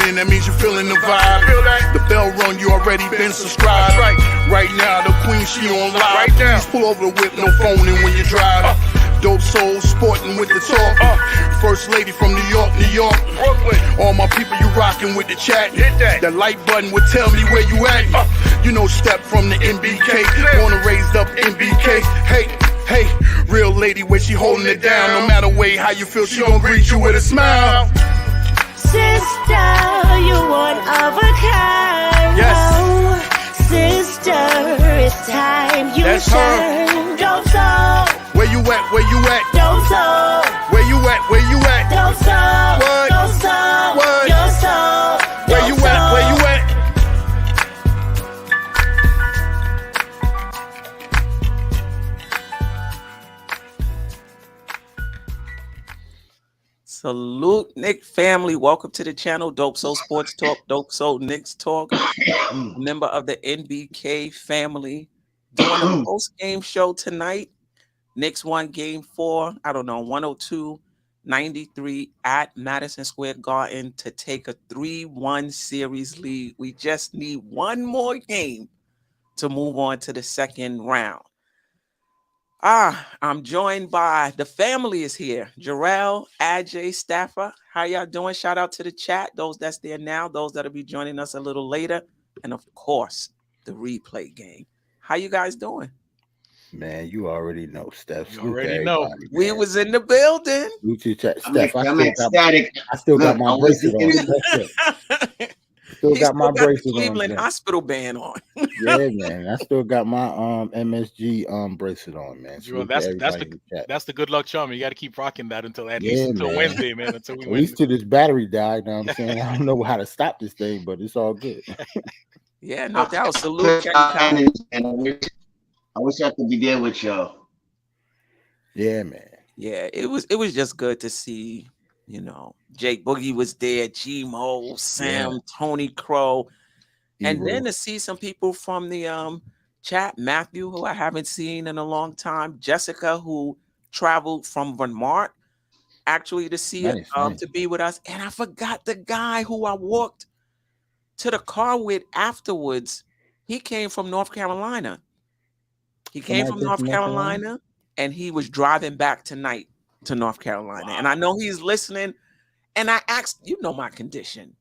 in, that means you're feeling the vibe. The bell rung, you already been subscribed. Right now, the queen, she on live. Please pull over the whip, no phoning when you drive. Dope Soul sporting with the talk. First lady from New York, Brooklyn. All my people, you rocking with the chat. Hit that. That like button would tell me where you at. You know, step from the NBK. Born and raised up NBK. Hey, real lady when she holding it down. No matter way how you feel, she gon' greet you with a smile. Sister, you one of a kind. Yes. Oh, sister, it's time you That's shine. Dope Soul. Where you at? Where you at? Dope Soul. Where you at? Where you at? Dope Soul. What? Dope Soul. What? Your soul. Where you at? Where you at? Salute, Nick family. Welcome to the channel, Dope Soul Sports Talk, Dope Soul Knicks Talk. Member of the NBK family. Doing a post-game show tonight. Knicks won game 4, 102-93 at Madison Square Garden to take a 3-1 series lead. We just need one more game to move on to the second round. I'm joined by the family is here. Jarrell, Ajay, Staffer. How y'all doing? Shout out to the chat. Those that's there now, those that'll be joining us a little later. And of course, the replay game. How you guys doing? Man, you already know, Steph. You already know. We was in the building. Steph, I'm ecstatic. I still got my bracelet on. Still got my bracelet on. Cleveland hospital band on. Yeah, man. I still got my MSG bracelet on, man. That's the good luck charm. You got to keep rocking that until at least until Wednesday, man. Until we at least till this battery died. You know what I'm saying? I don't know how to stop this thing, but it's all good. Yeah, no doubt. Salute. I wish I could be there with y'all. Yeah, man. Yeah, it was just good to see, you know, Jake Boogie was there, G-Mo, Sam, Tony Crow, and then to see some people from the chat, Matthew, who I haven't seen in a long time, Jessica, who traveled from Vermont, actually to see it, to be with us, and I forgot the guy who I walked to the car with afterwards. He came from North Carolina. He came from North Carolina, and he was driving back tonight to North Carolina. Wow. And I know he's listening. And I asked, you know my condition.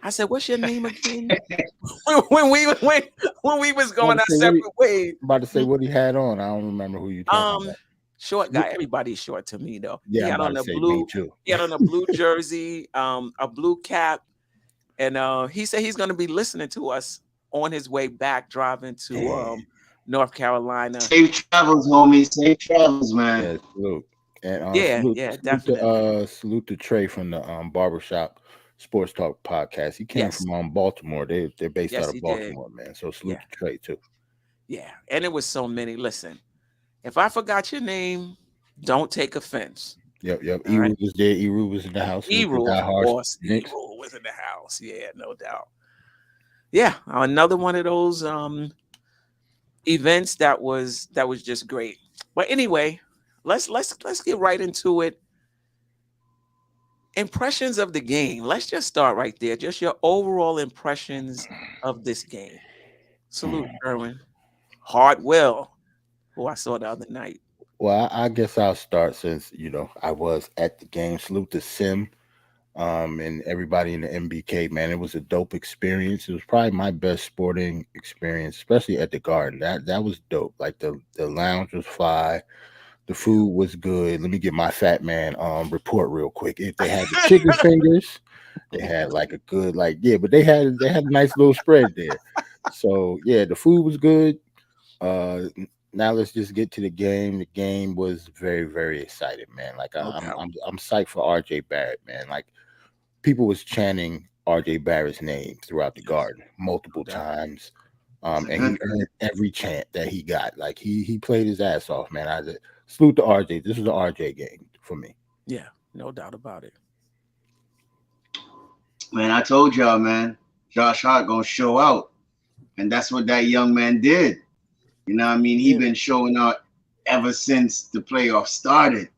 I said, "What's your name again?" when we was going our separate ways. About to say what he had on. I don't remember who you talking about. Short guy. Everybody's short to me though. Yeah, he had on a blue. He had on a blue jersey, a blue cap, and he said he's going to be listening to us on his way back, driving to North Carolina. Safe travels, homie. Safe travels, man. Yeah, salute. And definitely. Salute to Trey from the Barbershop Sports Talk podcast. He came from Baltimore. They're based out of Baltimore, man. So salute to Trey too. Yeah, and it was so many. Listen, if I forgot your name, don't take offense. Yep. Eru was there. Eru was in the house. Eru, of course. Eru was in the house. Yeah, no doubt. Yeah, another one of those events that was just great. But anyway, let's get right into it. Impressions of the game. Let's just start right there. Just your overall impressions of this game. Salute, Erwin. Hardwell, who I saw the other night. Well, I guess I'll start since, I was at the game. Salute to Sim and everybody in the MBK, man. It was a dope experience. It was probably my best sporting experience, especially at the Garden. That was dope. Like the lounge was fly. The food was good. Let me get my fat man report real quick. If they had the chicken fingers, they had like a good but they had a nice little spread there. So yeah, the food was good. Now let's just get to the game. The game was very, very exciting, man. Like I'm psyched for RJ Barrett, man. Like people was chanting RJ Barrett's name throughout the Garden multiple times. And he earned every chant that he got. Like he played his ass off, man. I just salute to RJ. This was an RJ game for me. Yeah, no doubt about it. Man, I told y'all, man, Josh Hart gonna show out. And that's what that young man did. You know what I mean? He been showing out ever since the playoffs started.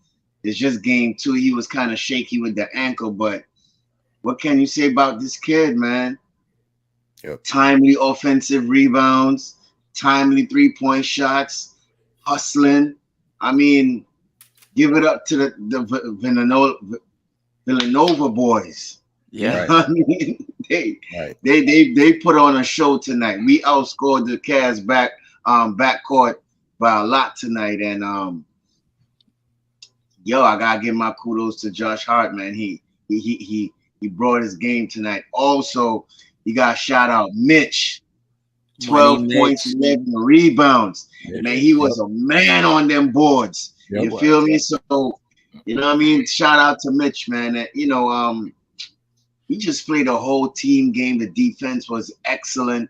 It's just game 2. He was kind of shaky with the ankle, but what can you say about this kid, man? Yep. Timely offensive rebounds, timely 3-point shots, hustling. I mean, give it up to the Villanova boys. Yeah. You know what I mean? They put on a show tonight. We outscored the Cavs backcourt by a lot tonight. And I gotta give my kudos to Josh Hart, man. He brought his game tonight. Also, you got to shout out Mitch. 12 points, 11 rebounds. Man, he was a man on them boards. You feel me? So, you know what I mean? Shout out to Mitch, man. He just played a whole team game. The defense was excellent.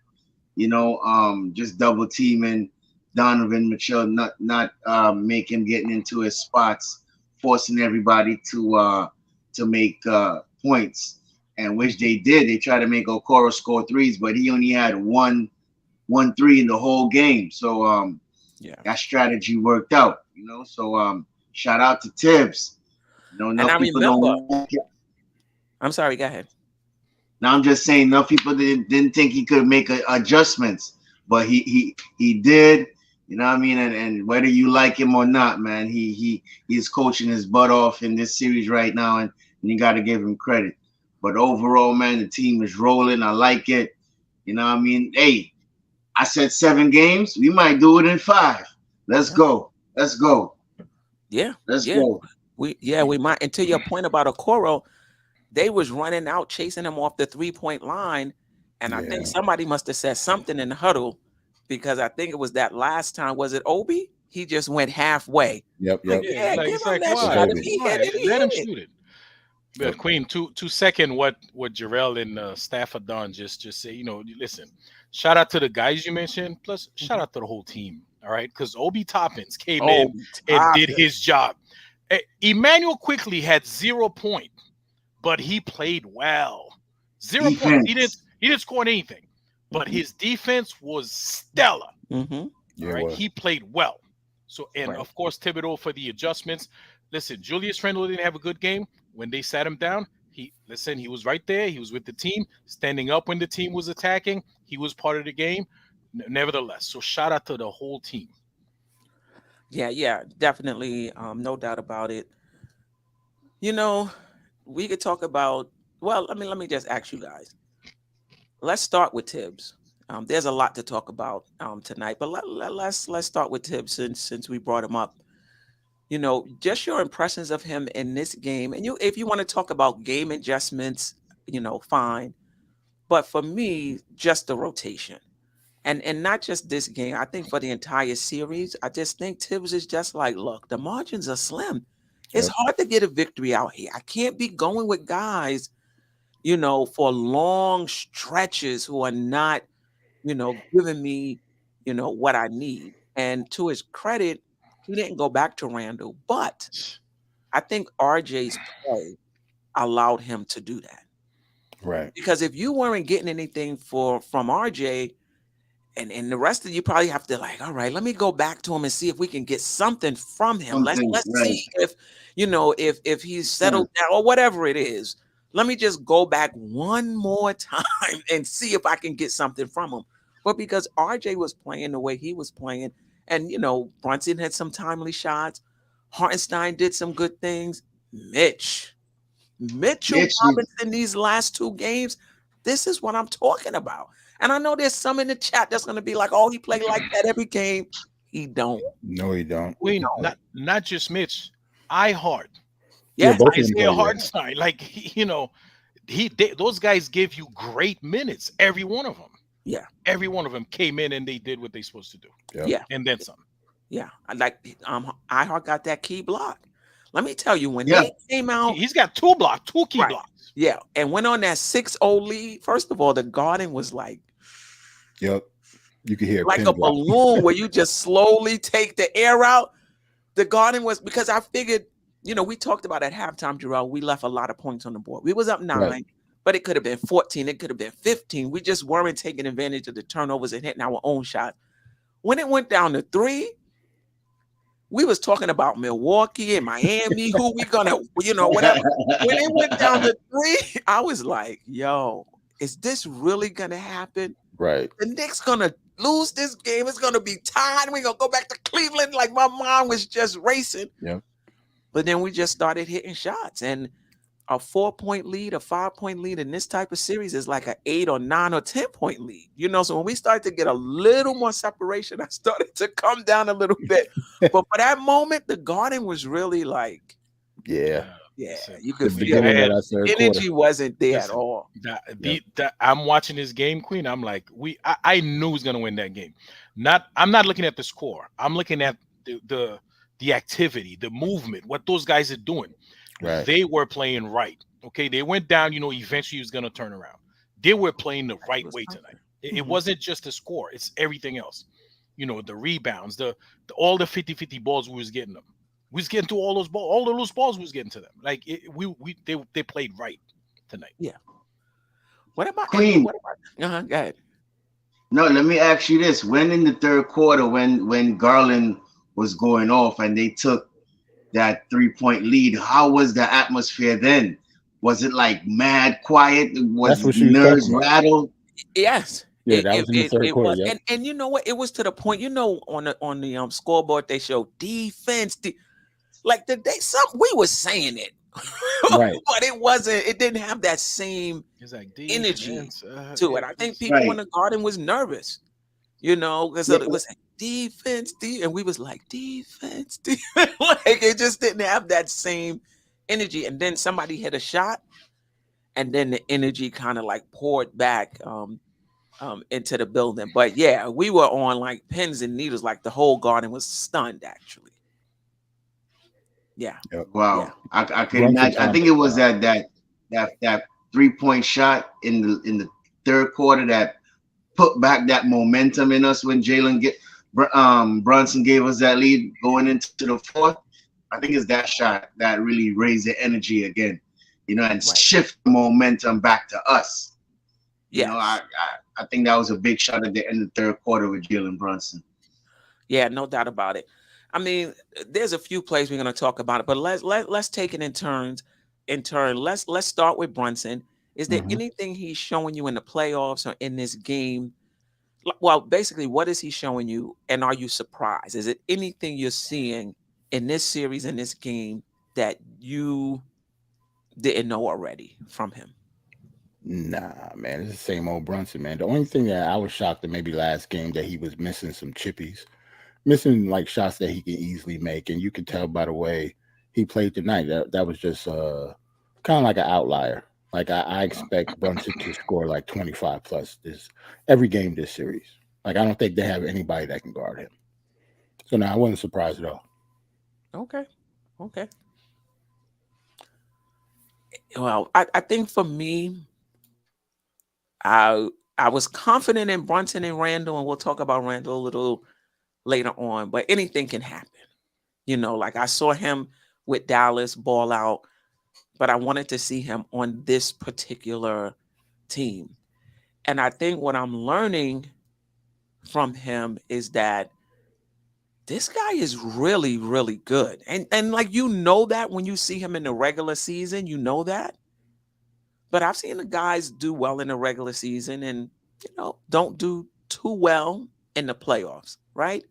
Just double teaming Donovan Mitchell, not make him getting into his spots, forcing everybody to make points, and which they did. They tried to make Okoro score threes, but he only had one 3 in the whole game. So that strategy worked out. So shout out to Tibbs. And I remember. I'm sorry. Go ahead. Now I'm just saying, enough people didn't think he could make adjustments, but he did. You know what I mean? And whether you like him or not, man, he's coaching his butt off in this series right now, and you got to give him credit. But overall, man, the team is rolling. I like it. You know what I mean? Hey, I said 7 games. We might do it in 5. Let's go. Let's go. Yeah. Let's go. We might. And to your point about Okoro, they was running out, chasing him off the 3-point line. And I think somebody must have said something in the huddle, because I think it was that last time. Was it Obi? He just went halfway. Yep. Give him that shot. If he hit it, let him shoot it. But Queen, two second what Jarrell and staff have done. Just say, listen. Shout out to the guys you mentioned. Plus, shout out to the whole team. All right, because Obi Toppins came in and did his job. Emmanuel quickly had 0 point, but he played well. 0 points. He didn't score anything, but his defense was stellar. Mm-hmm. All right, he played well. So, of course, Thibodeau for the adjustments. Listen, Julius Randle didn't have a good game. When they sat him down, he was right there. He was with the team, standing up when the team was attacking. He was part of the game. Nevertheless, so shout out to the whole team. Yeah, definitely. No doubt about it. We could talk about, let me just ask you guys. Let's start with Tibbs. There's a lot to talk about tonight, but let's start with Tibbs since we brought him up. Just your impressions of him in this game. And if you want to talk about game adjustments, fine. But for me, just the rotation. And not just this game. I think for the entire series, I just think Tibbs is just like, look, the margins are slim. It's hard to get a victory out here. I can't be going with guys, for long stretches who are not, giving me, what I need. And to his credit, he didn't go back to Randle, but I think RJ's play allowed him to do that. Right. Because if you weren't getting anything from RJ, and the rest of you probably have to all right, let me go back to him and see if we can get something from him. Let's see if he's settled down or whatever it is. Let me just go back one more time and see if I can get something from him. But because RJ was playing the way he was playing, and Brunson had some timely shots, Hartenstein did some good things. Mitchell Robinson these last 2 games, this is what I'm talking about. And I know there's some in the chat that's going to be like, oh, he played like that every game. He don't. No, he don't. Wait, not just Mitch. Hart. Yeah, Isaiah Hartenstein. Those guys give you great minutes. Every one of them. Yeah. Every one of them came in and they did what they're supposed to do. Yeah. And then some. Yeah. Ihart got that key block. Let me tell you, when they came out, he's got 2 key blocks. Yeah, and went on that 6-0 lead. First of all, the guarding was like, yep, you could hear like a balloon where you just slowly take the air out. The guarding was, because I figured, we talked about at halftime, Jarrell, we left a lot of points on the board. We was up 9, but it could have been 14, it could have been 15. We just weren't taking advantage of the turnovers and hitting our own shots. When it went down to 3, we was talking about Milwaukee and Miami, who we gonna, whatever. When it went down to 3, I was like, yo, is this really gonna happen? Right. The Knicks gonna lose this game. It's gonna be tied. We're gonna go back to Cleveland. Like my mind was just racing. Yeah. But then we just started hitting shots. And a 4-point lead, a 5-point lead in this type of series is like an 8 or 9 or 10-point lead. So when we started to get a little more separation, I started to come down a little bit. But for that moment, the Garden was really like, yeah, you could the feel beginning it. of that third Energy quarter. wasn't there at all. I'm watching this game, Queen. I'm like, I knew he was gonna win that game. I'm not looking at the score. I'm looking at the activity, the movement, what those guys are doing. Right. They were playing right. Okay, they went down. Eventually he was gonna turn around. They were playing the right way tonight. It wasn't just the score; it's everything else. The rebounds, all the 50-50 balls we was getting them. We was getting to all those balls. All the loose balls we was getting to them. Like they played right tonight. Yeah. What about Queen? Go ahead. No, let me ask you this: when in the third quarter, when Garland was going off and they took that 3-point lead, how was the atmosphere then? Was it like mad quiet? Was nerves rattled? Yes. Yeah, that was in the third quarter. Was. And you know what? It was to the point. On the scoreboard they showed defense. Like we were saying it, right? But it wasn't. It didn't have that same energy to it. I think people in the Garden was nervous, because it was like defense, and we was like defense. Like it just didn't have that same energy. And then somebody hit a shot, and then the energy kind of like poured back into the building. But yeah, we were on like pins and needles. Like the whole Garden was stunned, actually. Yeah. Wow. Yeah. I can imagine. I think it was that 3-point shot in the third quarter that put back that momentum in us when Brunson gave us that lead going into the fourth. I think it's that shot that really raised the energy again, and shift the momentum back to us. Yeah. I think that was a big shot at the end of the third quarter with Jalen Brunson. Yeah, no doubt about it. I mean, there's a few plays we're going to talk about it, but let's take it in turns. Let's start with Brunson. Is there anything he's showing you in the playoffs or in this game? Well, basically, what is he showing you, and are you surprised? Is it anything you're seeing in this series, in this game, that you didn't know already from him? Nah, man, it's the same old Brunson, man. The only thing that I was shocked that maybe last game that he was missing some chippies. Missing like shots that he can easily make, and you can tell by the way he played tonight that was just kind of like an outlier. Like I expect Brunson to score like 25 plus every game this series. Like I don't think they have anybody that can guard him. So now I wasn't surprised at all. Okay. Well, I think for me, I was confident in Brunson and Randle, and we'll talk about Randle a little later on, but anything can happen. Like I saw him with Dallas ball out, but I wanted to see him on this particular team. And I think what I'm learning from him is that this guy is really, really good. And like, that when you see him in the regular season, that. But I've seen the guys do well in the regular season and, don't do too well in the playoffs, right?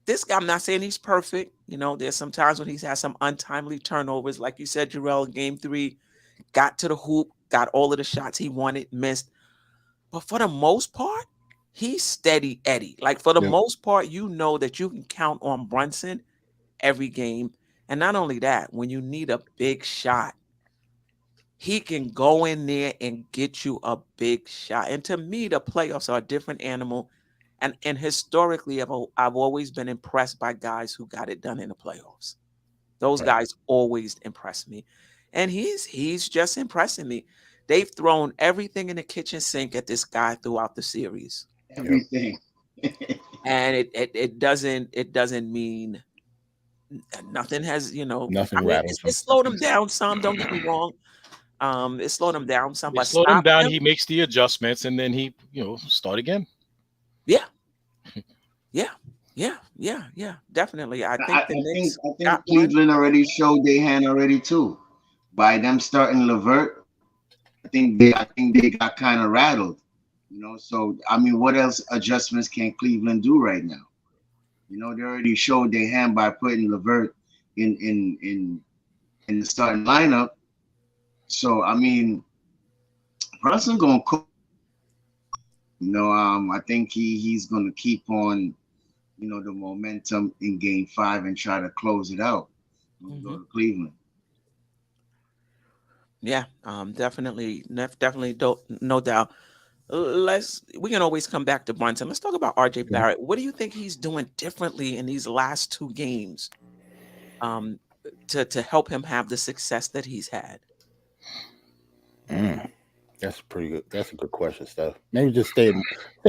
This guy, I'm not saying he's perfect. There's some times when he's had some untimely turnovers. Like you said, Jarrell, game 3, got to the hoop, got all of the shots he wanted, missed. But for the most part, he's steady Eddie. Like for the most part, that you can count on Brunson every game. And not only that, when you need a big shot, he can go in there and get you a big shot. And to me, the playoffs are a different animal. And historically, I've always been impressed by guys who got it done in the playoffs. Those guys always impress me. And he's just impressing me. They've thrown everything in the kitchen sink at this guy throughout the series. Everything. And it doesn't mean nothing has, nothing rattles. It slowed him down some, don't get me wrong. It slowed him down some. But slowed him down, he makes the adjustments, and then he, start again. Yeah. Yeah, definitely. I think the Knicks I got think one. Cleveland already showed their hand already too. By them starting Levert, I think they got kind of rattled. So I mean, what else adjustments can Cleveland do right now? They already showed their hand by putting Levert in the starting lineup. So I mean, Brunson gonna cook. I think he's gonna keep on, the momentum in Game 5 and try to close it out when we go to Cleveland. Yeah, definitely, no doubt. We can always come back to Brunson. Let's talk about RJ Barrett. What do you think he's doing differently in these last 2 games, to help him have the success that he's had? That's pretty good. That's a good question, Steph. Maybe just stay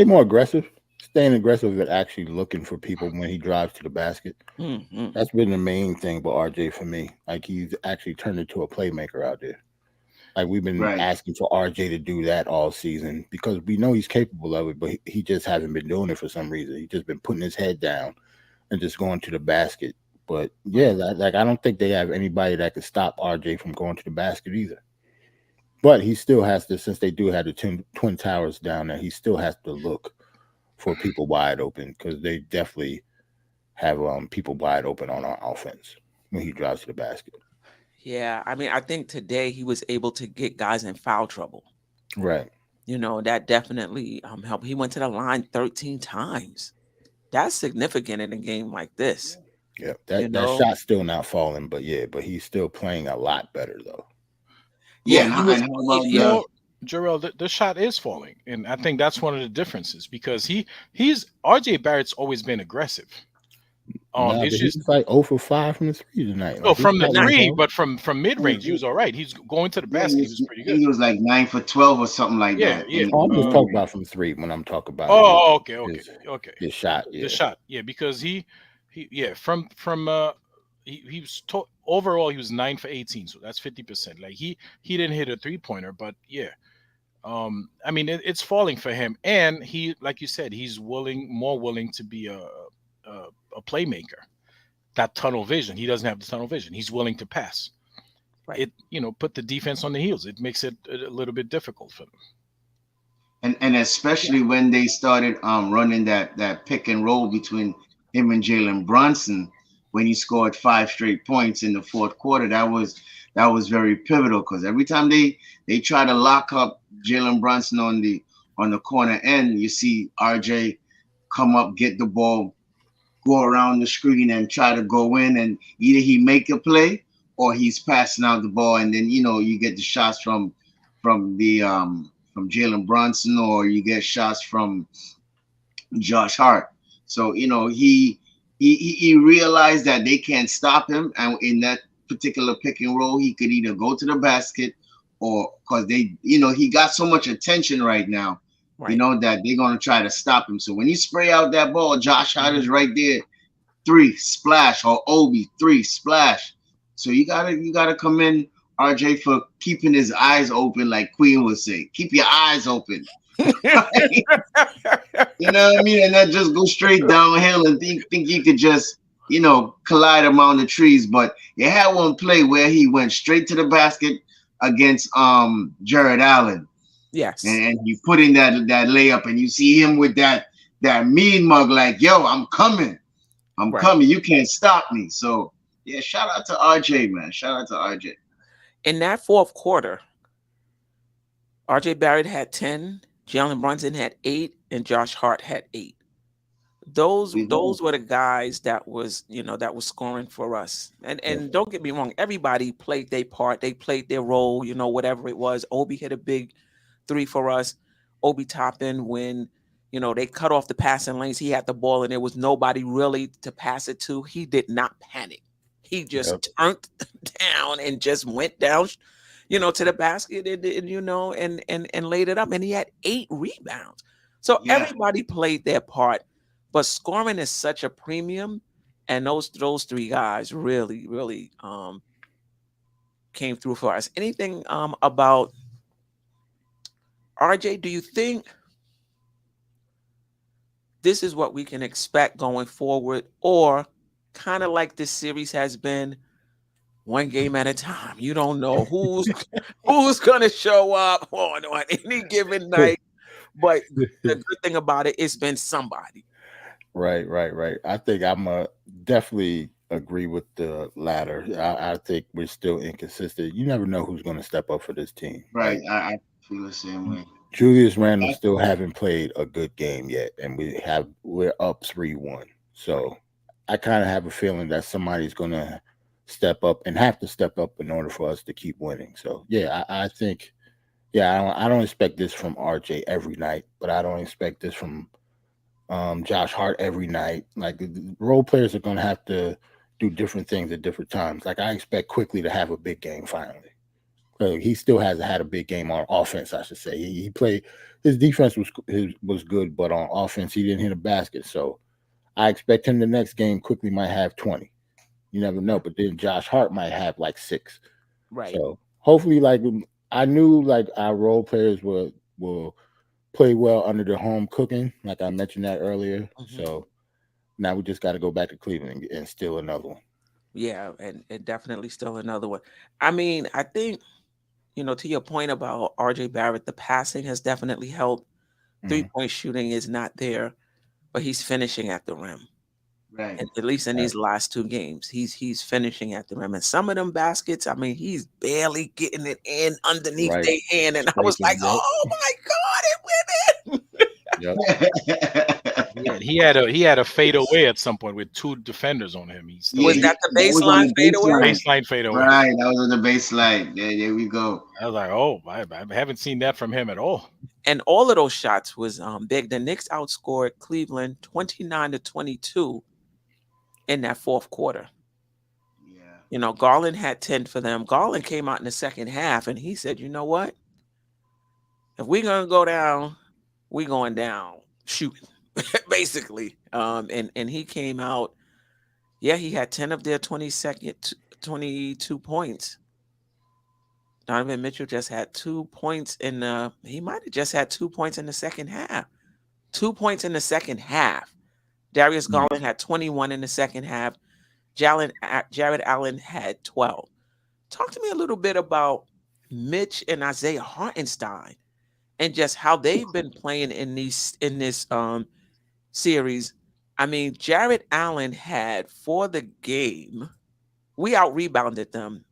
more aggressive. Staying aggressive and actually looking for people when he drives to the basket. That's been the main thing about RJ for me. Like, he's actually turned into a playmaker out there. Like, we've been asking for RJ to do that all season because we know he's capable of it, but he just hasn't been doing it for some reason. He's just been putting his head down and just going to the basket. But yeah, I don't think they have anybody that can stop RJ from going to the basket either. But he still has to, since they do have the twin towers down there, he still has to look for people wide open because they definitely have people wide open on our offense when he drives to the basket. Yeah, I mean, I think today he was able to get guys in foul trouble. Right. That definitely helped. He went to the line 13 times. That's significant in a game like this. Yeah, that shot's still not falling, but he's still playing a lot better though. Yeah, and how about Jarrell, the shot is falling, and I think that's one of the differences because he's RJ Barrett's always been aggressive. It's just he's like 0 for 5 from the 3 tonight. Like, from the 3, but from mid range, he was all right. He's going to the basket. He was pretty good. He was like 9 for 12 or something like that. Yeah. I'm just talking about from 3 when I'm talking about. Okay. His shot, the shot, because he overall he was 9 for 18, so that's 50%. Like he didn't hit a 3-pointer, but I mean it's falling for him, and he, like you said, he's more willing to be a playmaker. That tunnel vision, he doesn't have the tunnel vision. He's willing to pass. Right. It put the defense on the heels. It makes it a little bit difficult for them. And especially when they started running that pick and roll between him and Jalen Brunson, when he scored 5 straight points in the fourth quarter, that was very pivotal because every time they try to lock up Jalen Brunson on the corner end, you see RJ come up, get the ball, go around the screen and try to go in, and either he make a play or he's passing out the ball, and then you get the shots from Jalen Brunson, or you get shots from Josh Hart. So he realized that they can't stop him, and in that particular pick and roll, he could either go to the basket or because he got so much attention right now. Right. That they're going to try to stop him. So when you spray out that ball, Josh Hart is right there, 3 splash, or Obi 3 splash. So you gotta come in, RJ, for keeping his eyes open, like Queen would say. Keep your eyes open. You know what I mean? And not just go straight downhill and think you could just collide among the trees. But you had one play where he went straight to the basket against Jared Allen. Yes. And you put in that layup, and you see him with that mean mug, like, yo, I'm coming. I'm coming. You can't stop me. So, yeah, shout out to RJ, man. Shout out to RJ. In that fourth quarter, RJ Barrett had 10, Jalen Brunson had 8, and Josh Hart had 8. Those were the guys that was scoring for us. And don't get me wrong, everybody played their part. They played their role, whatever it was. Obi hit a big 3 for us. Obi Toppin, when they cut off the passing lanes, he had the ball and there was nobody really to pass it to. He did not panic. He just turned down and just went down, to the basket and laid it up. And he had 8 rebounds. So everybody played their part. But scoring is such a premium, and those 3 guys really, really came through for us. Anything about RJ? Do you think this is what we can expect going forward, or kind of like this series has been, one game at a time. You don't know who's gonna show up on any given night. But the good thing about it, it's been somebody. Right. I think I'm definitely agree with the latter. I think we're still inconsistent. You never know who's going to step up for this team. Right. I feel the same way. Julius Randle still haven't played a good game yet, and we're up 3-1. So I kind of have a feeling that somebody's going to step up and have to step up in order for us to keep winning. So yeah, I think, I don't expect this from RJ every night, but I don't expect this from Josh Hart every night. Like, the role players are going to have to do different things at different times. Like, I expect Quickly to have a big game finally. He still hasn't had a big game on offense, I should say. He played, his defense was good, but on offense he didn't hit a basket. So I expect him the next game Quickly might have 20. You never know. But then Josh Hart might have like 6. Right. So hopefully, like, I knew like our role players will play well under the home cooking, like I mentioned that earlier. So now we just got to go back to Cleveland and steal another one. Yeah, and definitely still another one. I mean, I think, to your point about RJ Barrett, the passing has definitely helped. 3-point shooting is not there, but he's finishing at the rim. Right. And at least in these last 2 games, he's finishing at the rim. And some of them baskets, I mean, he's barely getting it in underneath their hand. And I was like, oh my God, it went in. Yeah, he had a fade away at some point with 2 defenders on him. Was that the baseline fadeaway? Baseline fadeaway. Right, that was on the baseline. There we go. I was like, oh, I haven't seen that from him at all. And all of those shots was big. The Knicks outscored Cleveland 29-22 in that fourth quarter. Yeah. Garland had 10 for them. Garland came out in the second half and he said, you know what? If we're going to go down, we're going down shooting, basically. And he came out. Yeah, he had 10 of their 22 points. Donovan Mitchell just had 2 points he might have just had 2 points in the second half. 2 points in the second half. Darius Garland had 21 in the second half. Jared Allen had 12. Talk to me a little bit about Mitch and Isaiah Hartenstein and just how they've been playing in this series. I mean, Jared Allen had, for the game, we out-rebounded them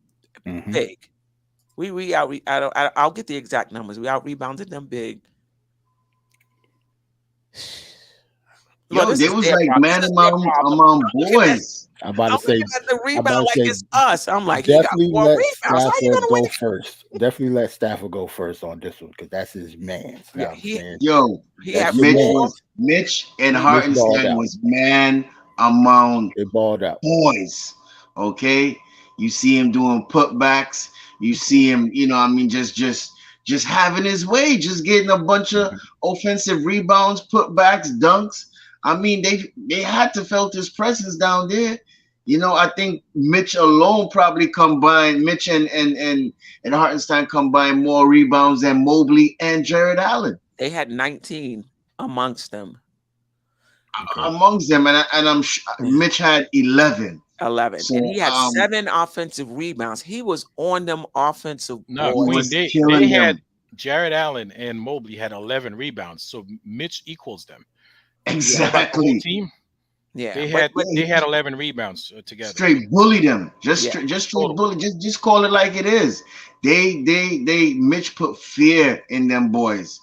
big. I'll get the exact numbers. We out-rebounded them big. Yo, they was like man among boys. I'm about to say the rebound like it's us. I'm like, he got 4 rebounds. How you gonna win? Definitely let Stafford go first on this one because that's his man. He had Mitch and Hartenstein was man among they balled out boys. Okay, you see him doing putbacks. You see him, just having his way, just getting a bunch of offensive rebounds, putbacks, dunks. I mean, they had to felt his presence down there. I think Mitch alone probably combined, Mitch and Hartenstein combined more rebounds than Mobley and Jared Allen. They had 19 amongst them. Amongst them, and I'm sure Mitch had 11. 11. So, and he had 7 offensive rebounds. He was on them offensive. No, they had Jared Allen and Mobley had 11 rebounds. So Mitch equals them. Exactly. The whole team. Yeah. They had 11 rebounds together. Straight bully them. Just straight bully. Just call it like it is. Mitch put fear in them boys.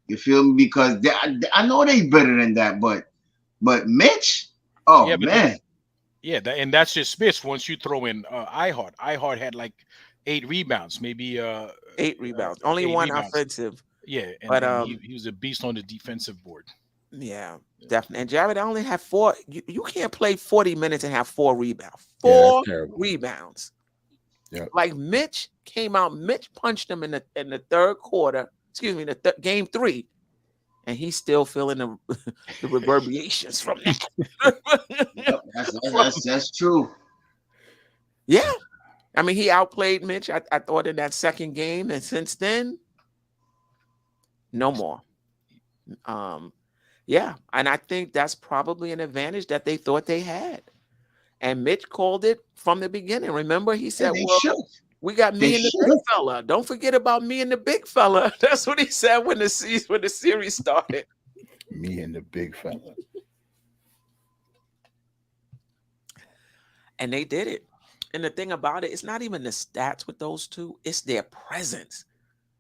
You feel me? Because I know they better than that, but Mitch, man. And that's just Mitch. Once you throw in Ihart had like 8 rebounds, maybe 8 rebounds. Only 1 rebounds. Offensive. Yeah, and he was a beast on the defensive board. Yeah, definitely. And Jared only had 4. You can't play 40 minutes and have 4 rebounds. 4 rebounds. Yeah. Like Mitch came out. Mitch punched him in the third quarter. Excuse me, game 3. And he's still feeling the reverberations from that. That's true. Yeah. I mean, he outplayed Mitch, I thought, in that second game. And since then, no more. Yeah, and I think that's probably an advantage that they thought they had. And Mitch called it from the beginning. Remember, he Yeah, said, they "Well, should. we got They me and the should big have. fella. Don't forget about me and the big fella." That's what he said when the series started. Me and the big fella. And they did it. And the thing about it, it's not even the stats with those two; it's their presence.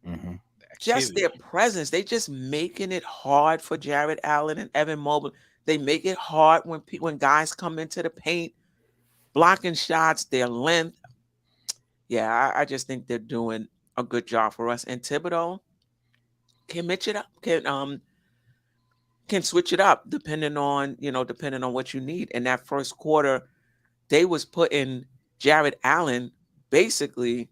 Hmm. Just their presence. They just making it hard for Jared Allen and Evan Mobley. They make it hard when guys come into the paint, blocking shots, their length. Yeah, I just think they're doing a good job for us. And Thibodeau can mix it up, can switch it up depending on what you need. In that first quarter, they was putting Jared Allen basically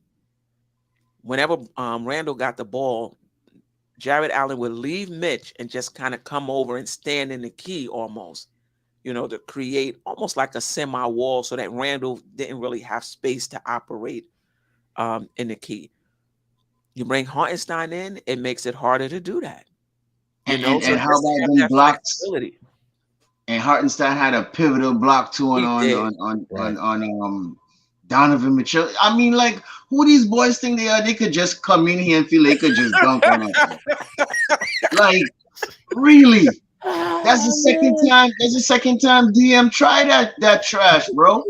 whenever Randall got the ball, Jared Allen would leave Mitch and just kind of come over and stand in the key almost, to create almost like a semi-wall so that Randall didn't really have space to operate in the key. You bring Hartenstein in, it makes it harder to do that. And So how just to about have them that blocks? flexibility. And Hartenstein had a pivotal block too He did. on Donovan Mitchell. I mean, like, who these boys think they are? They could just come in here and feel they could just dunk on us. Like, really? That's the second time. That's the second time DM try that trash, bro.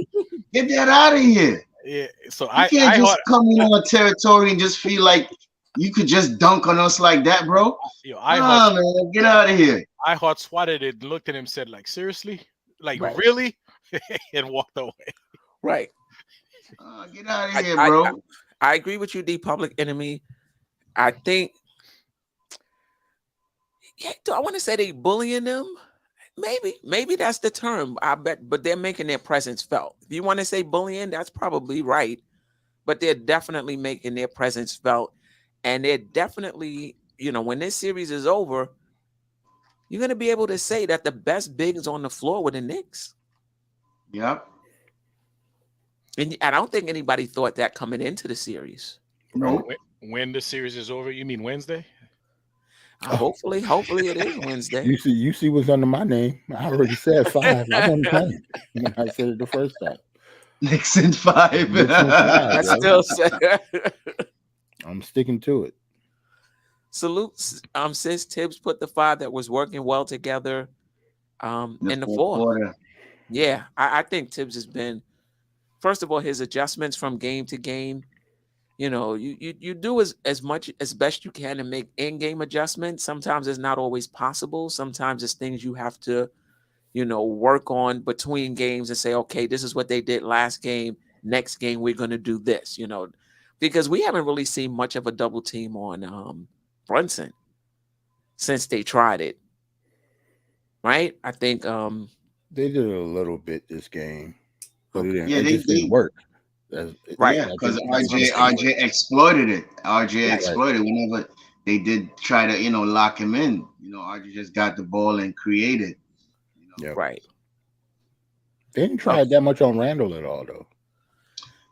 Get that out of here. Yeah. So You I can't just heard, come in on a territory and just feel like you could just dunk on us like that, bro. I Man, get out of here. I hot swatted it, looked at him, said, like, seriously? Like, Right. really? And walked away. Right. Get out of here, bro. I agree with you, D. Public Enemy. I think, do I want to say they bullying them? Maybe that's the term. I bet, but they're making their presence felt. If you want to say bullying, that's probably right. But they're definitely making their presence felt. And they're definitely, when this series is over, you're going to be able to say that the best bigs on the floor were the Knicks. Yep. And I don't think anybody thought that coming into the series. No. When the series is over, you mean Wednesday? Hopefully it is Wednesday. You see what's under my name. I already said 5. I wasn't playing when I said it the first time. Knicks in 5. Knicks in 5, I bro. still say I'm sticking to it. salute. Since Tibbs put the 5 that was working well together in the fourth. Quarter. Yeah, I think Tibbs has been, first of all, his adjustments from game to game. You do as much as best you can to make in-game adjustments. Sometimes it's not always possible. Sometimes it's things you have to, work on between games and say, okay, this is what they did last game. Next game, we're going to do this, because we haven't really seen much of a double team on Brunson since they tried it. Right? I think they did it a little bit this game, but it didn't work. Right. Yeah, because RJ exploited it. RJ exploited whenever they did try to, lock him in. RJ just got the ball and created. Yeah. Right. They didn't try it that much on Randall at all, though.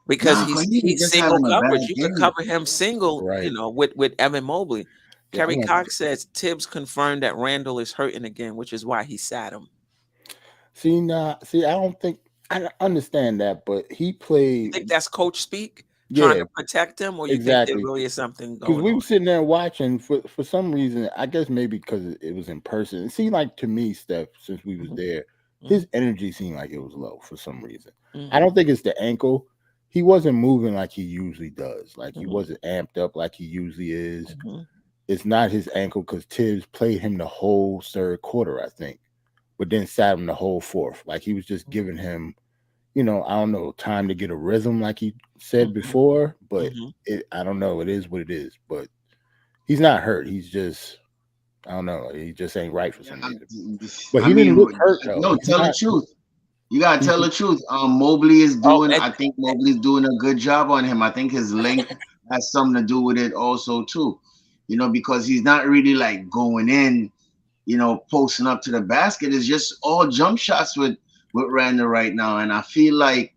Because he's single coverage. You can cover him single, right. With Evan Mobley. Kerry Cox says Tibbs confirmed that Randall is hurting again, which is why he sat him. I understand that, but he played. You think that's coach speak? Trying to protect him, or you think there really is something going on? Because we were sitting there watching for some reason. I guess maybe because it was in person. It seemed like to me, Steph, since we was there, his energy seemed like it was low for some reason. I don't think it's the ankle. He wasn't moving like he usually does. Like he wasn't amped up like he usually is. It's not his ankle because Tibbs played him the whole third quarter, I think, but then sat him the whole fourth. Like he was just giving him, I don't know, time to get a rhythm, like he said before. But I don't know. It is what it is. But he's not hurt. He's just, I don't know. He just ain't right for some reason. But he didn't look hurt though. No, tell the truth. You gotta tell the truth. Mobley is doing. I think Mobley's doing a good job on him. I think his length has something to do with it also too. Because he's not really like going in, posting up to the basket. It's just all jump shots with Randall right now. And I feel like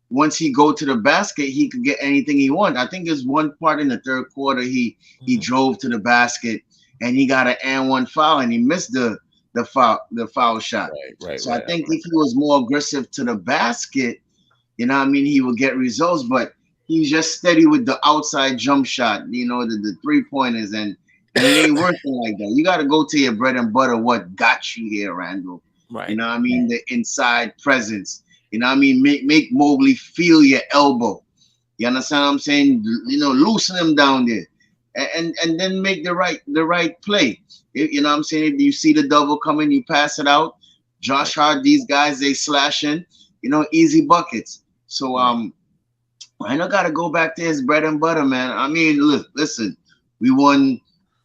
once he go to the basket, he could get anything he wants. I think there's one part in the third quarter he drove to the basket and he got an and one foul and he missed the the foul shot. Right. So I think if he was more aggressive to the basket, you know what I mean, he will get results. But he's just steady with the outside jump shot, you know, the 3-pointers, and it ain't working like that. You got to go to your bread and butter. What got you here, Randall? Right. You know what I mean? The inside presence. You know what I mean? Make Mobley feel your elbow. You understand what I'm saying? You know, loosen him down there, and then make the right play. You know what I'm saying? If you see the double coming, you pass it out. Josh Hart, these guys, they slashing. You know, easy buckets. So I know got to go back to his bread and butter, man. I mean, listen, we won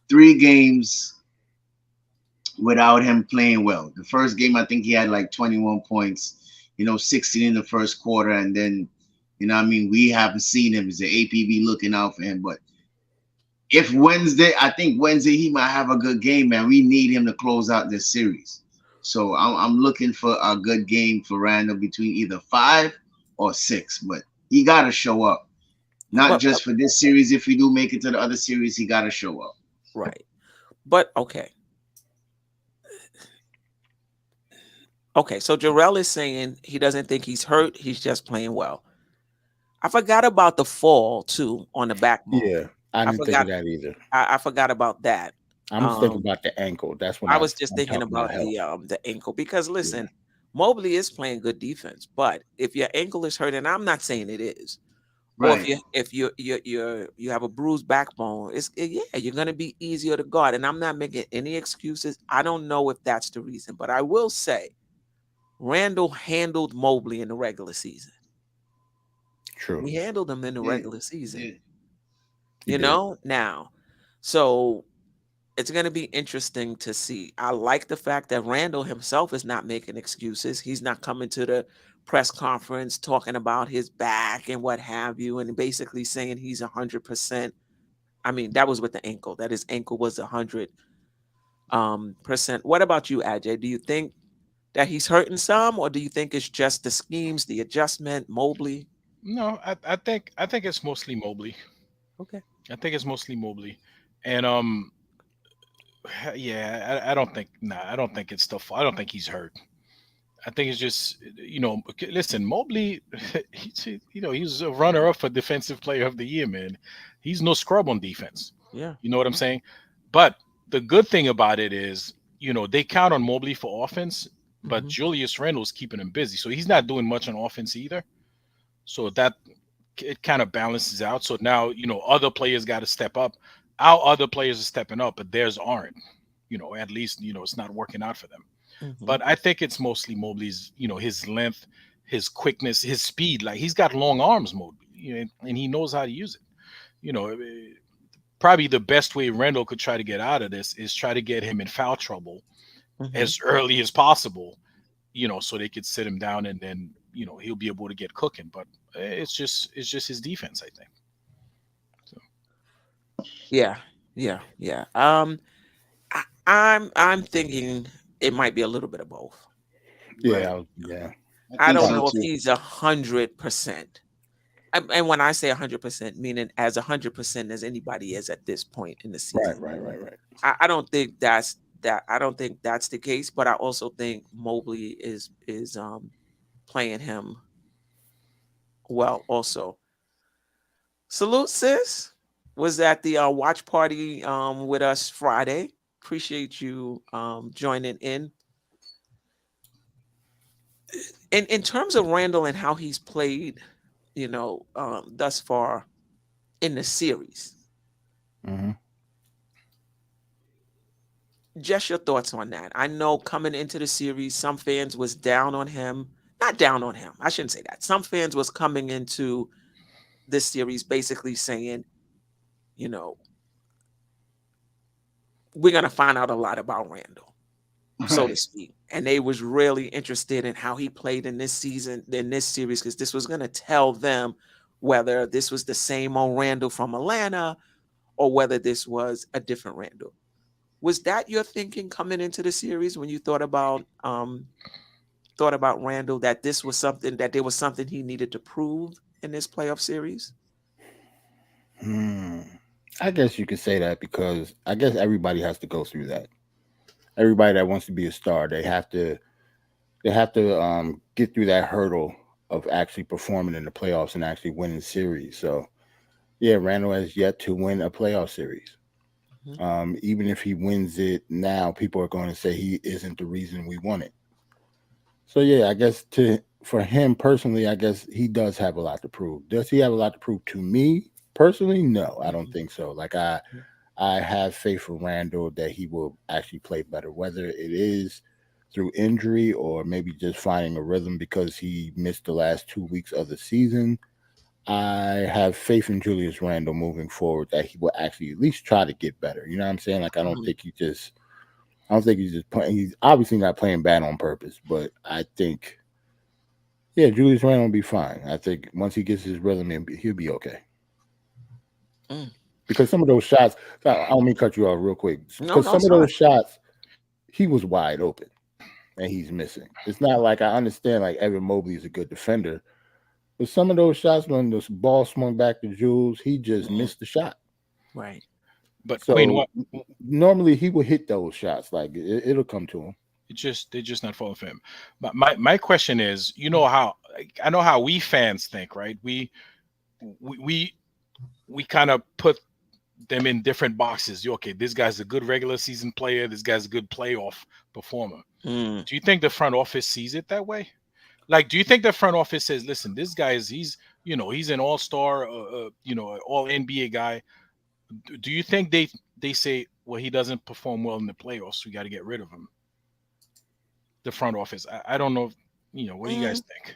3 games without him playing well. The first game, I think he had like 21 points, you know, 16 in the first quarter. And then, you know what I mean, we haven't seen him. Is the APB looking out for him? But if I think Wednesday he might have a good game, man. We need him to close out this series. So I'm looking for a good game for Randall between either 5 or 6. But he got to show up. Not just for this series. If we do make it to the other series, he got to show up. Right. But okay. Okay, so Jarrell is saying he doesn't think he's hurt. He's just playing well. I forgot about the fall too on the backbone. Yeah, I didn't think of that either. I forgot about that. I'm just thinking about the ankle. That's when I was just thinking about the ankle because listen, Mobley is playing good defense, but if your ankle is hurt, and I'm not saying it is, right? Or if you have a bruised backbone, you're gonna be easier to guard. And I'm not making any excuses. I don't know if that's the reason, but I will say Randall handled Mobley in the regular season. True. He handled him in the regular season. Yeah. You know, now. So it's going to be interesting to see. I like the fact that Randall himself is not making excuses. He's not coming to the press conference talking about his back and what have you, and basically saying he's 100%. I mean, that was with the ankle. That his ankle was 100%. What about you, Ajay? Do you think that he's hurting some, or do you think it's just the schemes, the adjustment, Mobley? No, I think it's mostly Mobley. Okay. I think it's mostly Mobley, and yeah, I don't think I don't think it's I don't think he's hurt. I think it's just listen, Mobley, he's a runner up for Defensive Player of the Year, man. He's no scrub on defense. Yeah, you know what I'm saying. But the good thing about it is, they count on Mobley for offense, but Julius Randle's keeping him busy, so he's not doing much on offense either. So that it kind of balances out. So now, other players got to step up. Our other players are stepping up, but theirs aren't. At least, it's not working out for them. But I think it's mostly Mobley's, his length, his quickness, his speed. Like, he's got long arms, Mobley, and he knows how to use it. Probably the best way Randle could try to get out of this is try to get him in foul trouble as early as possible, so they could sit him down, and then, he'll be able to get cooking. But it's just his defense, I think. So. Yeah. I'm thinking it might be a little bit of both. Yeah. I don't know if he's 100%. And when I say 100%, meaning as 100% as anybody is at this point in the season. Right. I don't think that's the case, but I also think Mobley is playing him well also. Salute, sis. Was at the watch party with us Friday. Appreciate you joining in. In terms of Randle and how he's played, thus far in the series. Just your thoughts on that. I know coming into the series, some fans was down on him. Not down on him. I shouldn't say that. Some fans was coming into this series basically saying, we're going to find out a lot about Randle, so to speak. And they was really interested in how he played in this season, in this series, because this was going to tell them whether this was the same old Randle from Atlanta or whether this was a different Randle. Was that your thinking coming into the series when you thought about Randle, that this was something, that there was something he needed to prove in this playoff series? I guess you could say that, because I guess everybody has to go through that. everybody that wants to be a star, they have to get through that hurdle of actually performing in the playoffs and actually winning series. So yeah, Randall has yet to win a playoff series. Mhm. Even if he wins it now, people are going to say he isn't the reason we won it. So yeah, I guess to for him personally, I guess he does have a lot to prove. Does he have a lot to prove to me personally? No, I don't Mhm. think so. Like I have faith for Randall that he will actually play better, whether it is through injury or maybe just finding a rhythm because he missed the last 2 weeks of the season. I have faith in Julius Randle moving forward that he will actually at least try to get better. You know what I'm saying? Like Mhm. I don't think he's just playing. He's obviously not playing bad on purpose, but I think yeah, Julius Randle will be fine. I think once he gets his rhythm, he'll be okay. Mm. Because some of those shots, I don't mean to cut you off real quick. No, Because no, some it's of fine. those shots, he was wide open and he's missing. It's not like I understand like Evan Mobley is a good defender, but some of those shots when the ball swung back to Jules, he just Mhm. missed the shot. Right. But Queen, So what normally he would hit those shots. Like it'll come to him. they're just not falling for him. But my question is, you know how I know how we fans think, right? We we, we kind of put them in different boxes. Okay, this guy's a good regular season player. This guy's a good playoff performer. Mm. Do you think the front office sees it that way? Like, do you think the front office says, "Listen, this guy is he's an all star, all NBA guy." Do you think they say, "Well, he doesn't perform well in the playoffs. We got to get rid of him." The front office. I don't know. What do you guys Mm. think?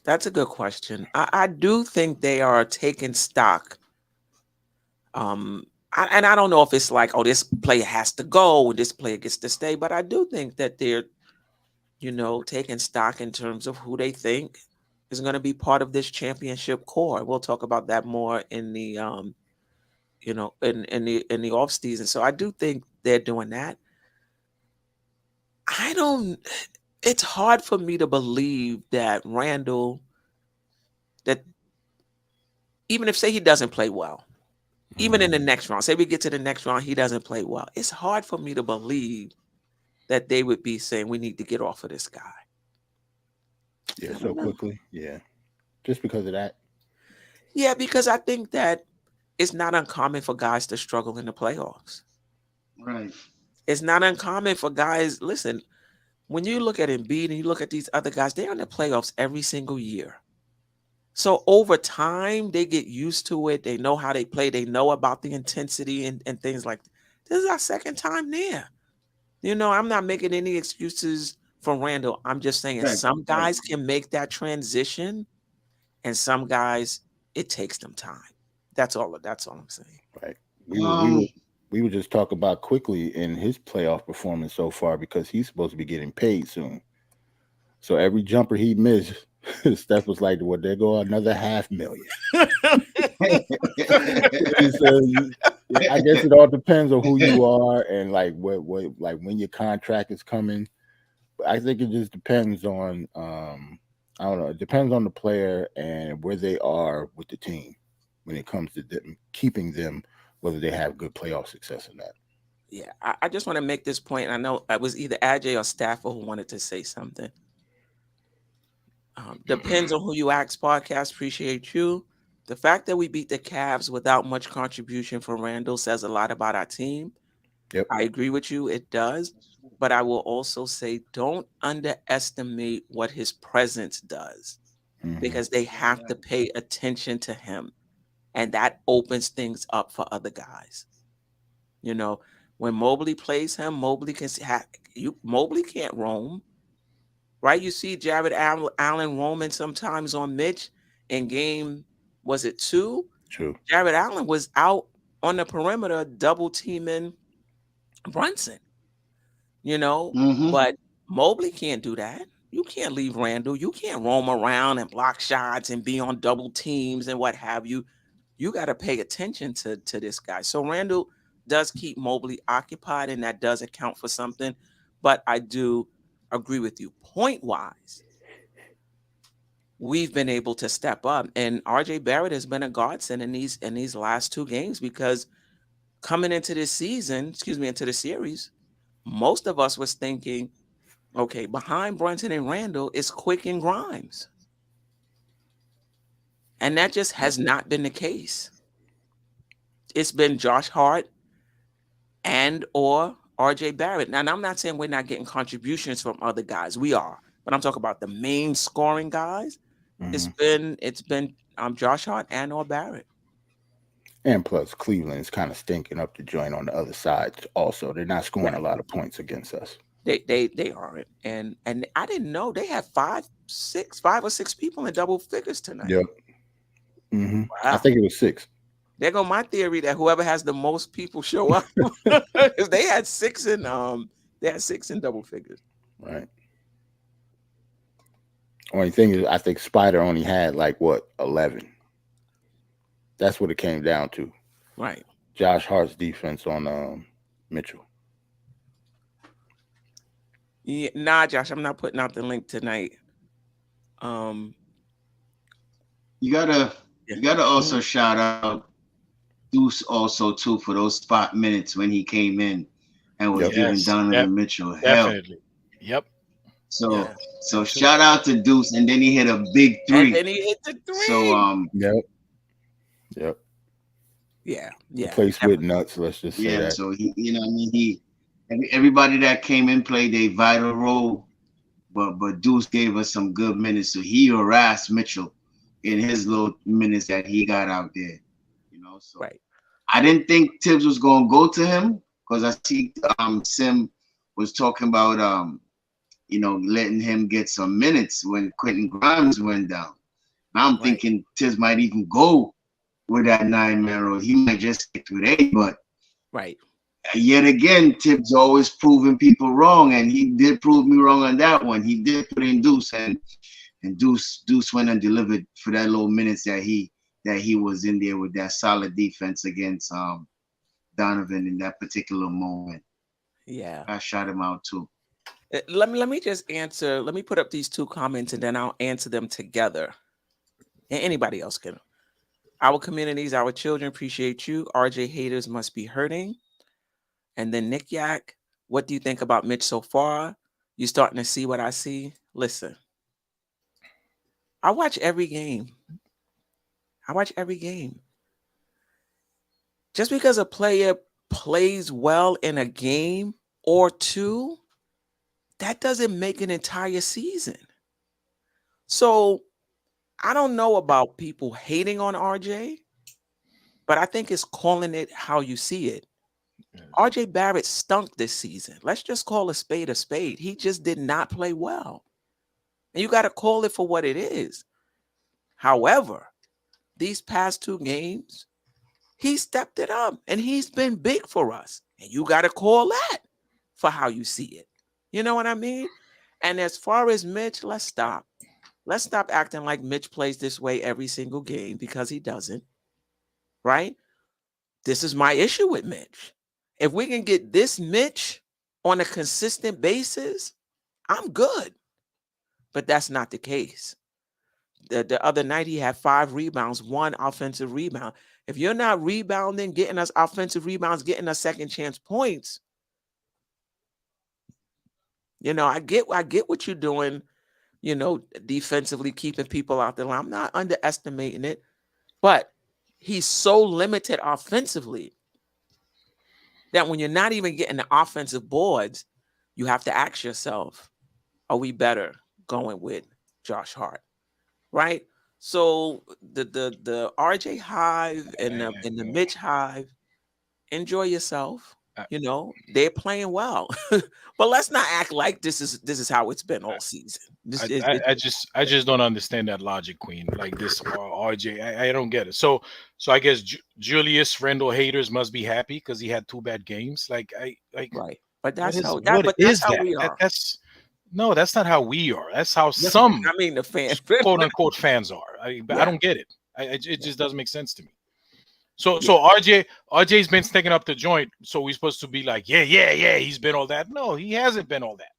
That's a good question. I do think they are taking stock. And I don't know if it's like, oh, this player has to go, this player gets to stay, but I do think that they're, taking stock in terms of who they think is going to be part of this championship core. We'll talk about that more in the, in the off season. So I do think they're doing that. I don't. It's hard for me to believe that Randall, that even if say he doesn't play well, even in the next round, say we get to the next round, he doesn't play well. It's hard for me to believe that they would be saying we need to get off of this guy. Yeah, I so don't know. quickly. Yeah, just because of that. Yeah, because I think that it's not uncommon for guys to struggle in the playoffs. Right. It's not uncommon for guys. Listen, when you look at Embiid and you look at these other guys, they're in the playoffs every single year. So over time, they get used to it. They know how they play. They know about the intensity and things like that. This is our second time there. I'm not making any excuses for Randall. I'm just saying Right. some Right. guys can make that transition, and some guys it takes them time. That's all. That's all I'm saying. Right. Um. We would just talk about quickly in his playoff performance so far because he's supposed to be getting paid soon. So every jumper he missed, Steph was like, "Well, there go another 500,000." He says, "I guess it all depends on who you are and like what like when your contract is coming. But I think it just depends on I don't know. It depends on the player and where they are with the team when it comes to them, keeping them, whether they have good playoff success or not." Yeah, I just want to make this point. I know it was either Ajay or Stafford who wanted to say something. Depends on who you ask. Podcast, appreciate you. The fact that we beat the Cavs without much contribution from Randall says a lot about our team. Yep. I agree with you, it does. But I will also say don't underestimate what his presence does Mm-hmm. because they have to pay attention to him. And that opens things up for other guys. You know, when Mobley plays him, Mobley can Mobley can't roam, right? You see Jared Allen roaming sometimes on Mitch in game, was it 2? True. Jared Allen was out on the perimeter double teaming Brunson, Mm-hmm. but Mobley can't do that. You can't leave Randall. You can't roam around and block shots and be on double teams and what have you. You got to pay attention to this guy. So Randall does keep Mobley occupied, and that does account for something. But I do agree with you. Point wise, we've been able to step up, and RJ Barrett has been a godsend in these last 2 games because coming into this season, into the series, most of us was thinking, okay, behind Brunson and Randall is Quick and Grimes. And that just has not been the case. It's been Josh Hart and or RJ Barrett. Now, I'm not saying we're not getting contributions from other guys. We are. But I'm talking about the main scoring guys. It's been Josh Hart and or Barrett. And plus, Cleveland is kind of stinking up the joint on the other side. Also, they're not scoring a lot of points against us. They aren't, and I didn't know they had 5 or 6 people in double figures tonight. Yep. Wow. I think it was 6. There go my theory that whoever has the most people show up. They had 6 in double figures. Right. Only thing is, I think Spider only had 11. That's what it came down to. Right. Josh Hart's defense on Mitchell. Yeah, nah, Josh, I'm not putting out the link tonight. You gotta also shout out Deuce also too for those spot minutes when he came in and was giving Donovan Mitchell hell. Definitely. Yep. So shout out to Deuce, and then he hit a big 3. And then he hit the 3. So Yep. Yeah. The place with nuts. Let's just say that. So he everybody that came in played a vital role, but Deuce gave us some good minutes. So he harassed Mitchell in his little minutes that he got out there. So I didn't think Tibbs was gonna go to him because I see Sim was talking about letting him get some minutes when Quentin Grimes went down. Now I'm thinking Tibbs might even go with that 9-man role. He might just stick with 8, but yet again, Tibbs always proving people wrong, and he did prove me wrong on that one. He did put in Deuce, and Deuce went and delivered for that little minutes that he was in there with that solid defense against Donovan in that particular moment. Yeah, I shot him out too. Let me just answer. Let me put up these 2 comments, and then I'll answer them together. And anybody else can. Our communities, our children appreciate you. RJ haters must be hurting. And then Nick Yak, what do you think about Mitch so far? You starting to see what I see? Listen, I watch every game. Just because a player plays well in a game or 2, that doesn't make an entire season. So I don't know about people hating on RJ, but I think it's calling it how you see it. RJ Barrett stunk this season. Let's just call a spade a spade. He just did not play well. And you got to call it for what it is. However, these past 2 games, he stepped it up and he's been big for us. And you got to call that for how you see it. You know what I mean? And as far as Mitch, let's stop. Let's stop acting like Mitch plays this way every single game, because he doesn't. Right? This is my issue with Mitch. If we can get this Mitch on a consistent basis, I'm good. But that's not the case. The other night, he had 5 rebounds, 1 offensive rebound. If you're not rebounding, getting us offensive rebounds, getting us second chance points, I get what you're doing, defensively, keeping people out there. I'm not underestimating it, but he's so limited offensively that when you're not even getting the offensive boards, you have to ask yourself, are we better going with Josh Hart? Right? So the RJ hive and the Mitch hive, enjoy yourself. They're playing well. But let's not act like this is how it's been all season. I just don't understand that logic, Queen. Like this RJ, I don't get it. So I guess Julius Randle haters must be happy because he had 2 bad games. Right. But that's how we are. No, that's not how we are. That's how some, the fans, quote unquote, fans are. I don't get it. It just doesn't make sense to me. So RJ's been sticking up the joint. So we're supposed to be like, yeah, he's been all that. No, he hasn't been all that.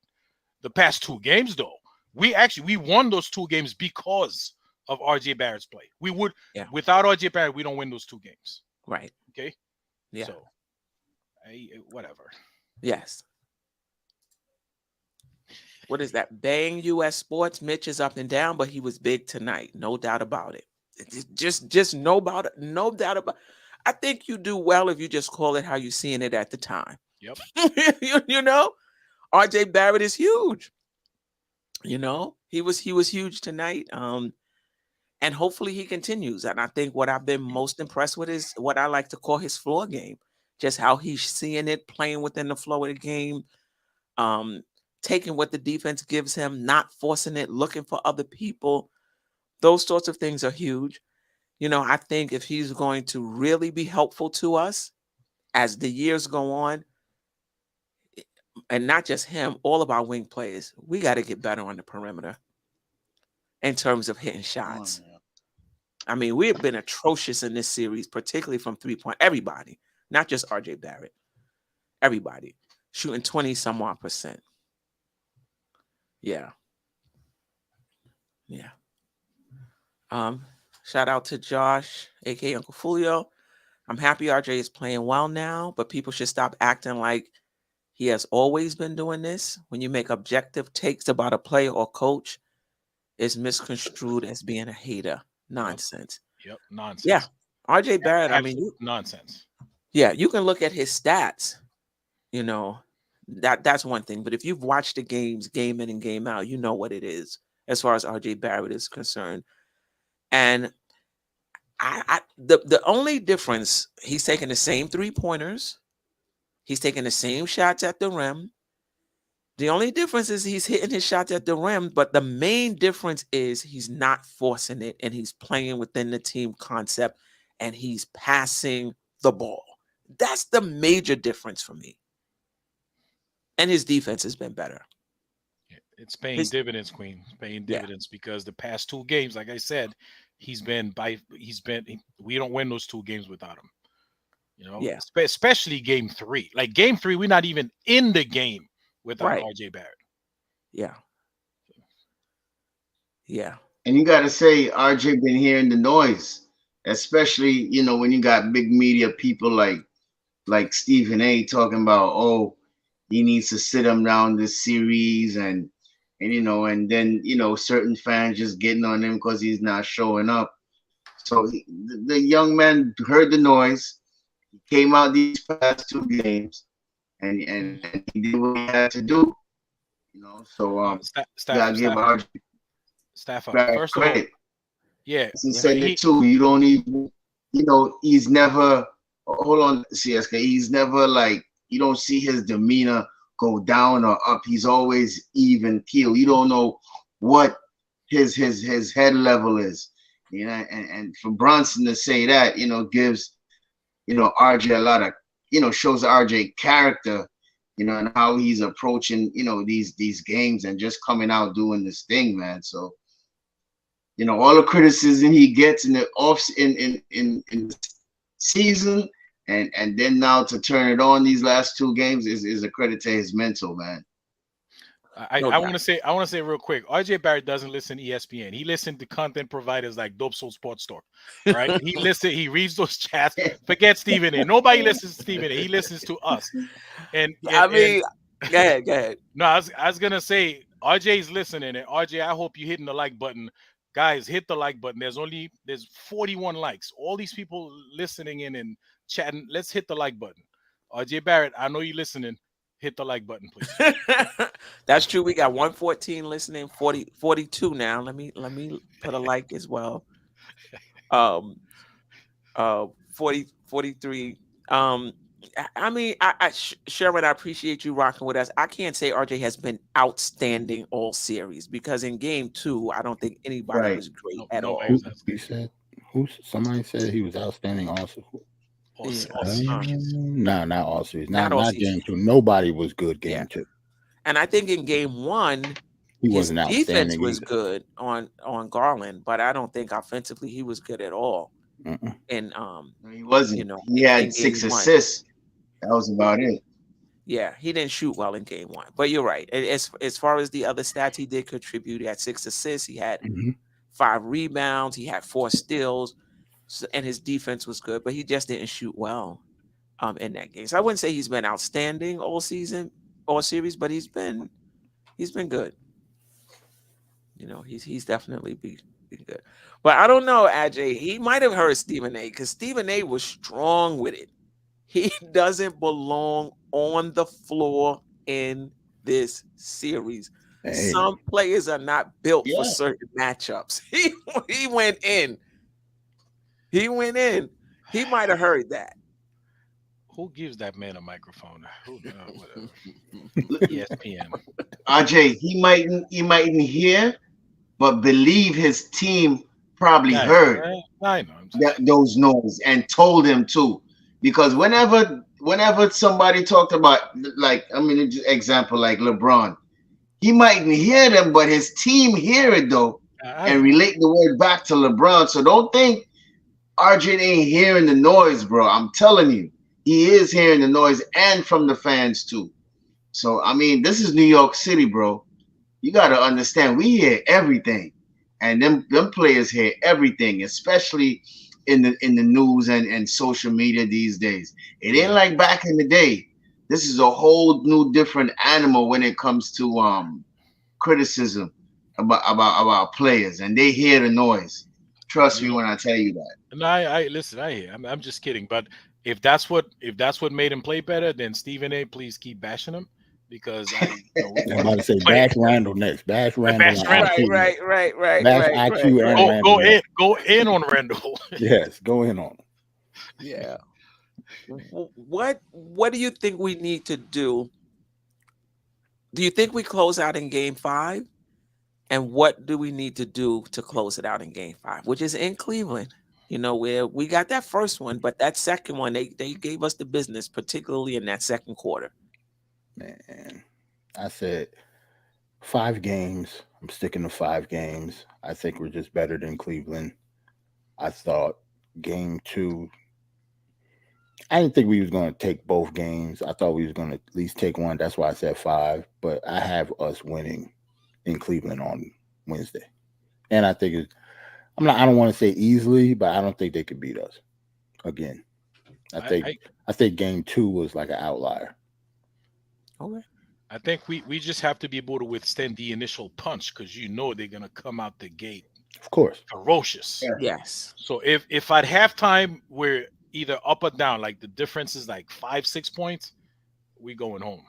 The past 2 games, though, we won those 2 games because of RJ Barrett's play. We would, without RJ Barrett, we don't win those 2 games. Right. Okay. Yeah. So, whatever. Yes. what is that? Bang US Sports. Mitch is up and down, but he was big tonight. No doubt about it. Just no about it. No doubt about. I think you do well if you just call it how you seeing it at the time. Yep. you know, RJ Barrett is huge. You know, he was huge tonight. And hopefully he continues. And I think what I've been most impressed with is what I like to call his floor game. Just how he's seeing it, playing within the flow of the game, taking what the defense gives him, not forcing it, looking for other people. Those sorts of things are huge. You know, I think if he's going to really be helpful to us as the years go on, and not just him, all of our wing players, we got to get better on the perimeter in terms of hitting shots. I mean, we have been atrocious in this series, particularly from 3-point. Everybody, not just RJ Barrett. Everybody shooting 20-some-odd%. Yeah. Yeah. Shout out to Josh, aka Uncle Fulio. I'm happy RJ is playing well now, but people should stop acting like he has always been doing this. When you make objective takes about a player or coach, it's misconstrued as being a hater. Nonsense. Yep. Nonsense. Yeah. RJ Barrett, I mean, nonsense. Yeah, you can look at his stats, you know, that's one thing. But if you've watched the games, game in and game out, you know what it is as far as RJ Barrett is concerned. And the only difference, he's taking the same 3-pointers. He's taking the same shots at the rim. The only difference is he's hitting his shots at the rim, but the main difference is he's not forcing it and he's playing within the team concept and he's passing the ball. That's the major difference for me. And his defense has been better. It's paying dividends, Queen. It's paying dividends because the past 2 games, like I said, we don't win those 2 games without him. You know, especially game 3. Like game 3, we're not even in the game without RJ Barrett. Yeah. Yeah. And you got to say, RJ been hearing the noise, especially, you know, when you got big media people like Stephen A talking about, oh, he needs to sit him down this series and you know, and then, you know, certain fans just getting on him because he's not showing up. So the young man heard the noise. He came out these past 2 games and he did what he had to do. You know, so gotta give RJ first of all, he said it too. You don't even, you know, he's never, hold on, CSK, he's never like, you don't see his demeanor go down or up. He's always even keel. You don't know what his head level is. You know, and for Bronson to say that, you know, gives, you know, RJ a lot of, you know, shows RJ character, you know, and how he's approaching, you know, these games and just coming out doing this thing, man. So, you know, all the criticism he gets in the in the season, and then now to turn it on these last 2 games is a credit to his mental, man. I want to say real quick, RJ Barrett doesn't listen to ESPN. He listens to content providers like DopeSoulSports Store. Right? He reads those chats. Forget Stephen A. Nobody listens to Stephen A. He listens to us. And I mean, go ahead. No, I was gonna say RJ's listening, and RJ, I hope you're hitting the like button. Guys, hit the like button. There's 41 likes. All these people listening in and chatting. Let's hit the like button. RJ Barrett, I know you're listening. Hit the like button, please. That's true. We got 114 listening, 42 now. Let me put a like as well. 43. I mean, Sherman, I appreciate you rocking with us. I can't say RJ has been outstanding all series because in game 2, I don't think anybody was great at all. Somebody said he was outstanding also. All series. No, not all series. Not season. game 2. Nobody was good game 2. And I think in game 1, his defense was good on Garland, but I don't think offensively he was good at all. And he wasn't. You know, he had 6 assists. That was about it. Yeah, he didn't shoot well in game 1. But you're right. As far as the other stats, he did contribute. He had 6 assists. He had 5 rebounds. He had 4 steals. And his defense was good, but he just didn't shoot well in that game. So I wouldn't say he's been outstanding all season, all series, but he's been He's been good. You know, he's definitely been good. But I don't know, Ajay. He might have heard Stephen A. because Stephen A. was strong with it. He doesn't belong on the floor in this series. Hey. Some players are not built for Yeah. certain matchups. He went in. He went in. He might have heard that. Who gives that man a microphone? Whatever. Look, ESPN. RJ, he mightn't hear, but believe his team probably Yeah, heard I know. I'm just- those no's and told him to. Because whenever somebody talked about, like, I mean, example like LeBron, he mightn't hear them, but his team hear it though, I and know. relate the word back to LeBron. So don't think RJ ain't hearing the noise, bro. I'm telling you, he is hearing the noise, and from the fans too. So I mean, this is New York City, bro. You gotta understand, we hear everything, and them players hear everything, especially in the news and social media these days. It ain't like back in the day. This is a whole new different animal when it comes to criticism about players, and they hear the noise. Trust me when I tell you that. And I listen. I hear. I'm just kidding. But if that's what made him play better, then Stephen A. Please keep bashing him because I'm about to say Bash Randall next. Bash Randall. Bash and Randall. IQ. Right. Bash IQ and Randall. Go in on Randall. Yes, go in on him. Yeah. What do you think we need to do? Do you think we close out in game 5? And what do we need to do to close it out in game 5, which is in Cleveland? You know, where we got that first one, but that second one, they gave us the business, particularly in that second quarter. Man, I said 5 games. I'm sticking to 5 games. I think we're just better than Cleveland. I thought game 2, I didn't think we was going to take both games. I thought we was going to at least take one. That's why I said 5. But I have us winning in Cleveland on Wednesday. And I think I don't want to say easily, but I don't think they could beat us again. I think game 2 was like an outlier. Okay. I think we just have to be able to withstand the initial punch because they're gonna come out the gate. Of course. Ferocious. Yeah. Yes. So if at halftime we're either up or down, like the difference is like 5-6 points, we going home.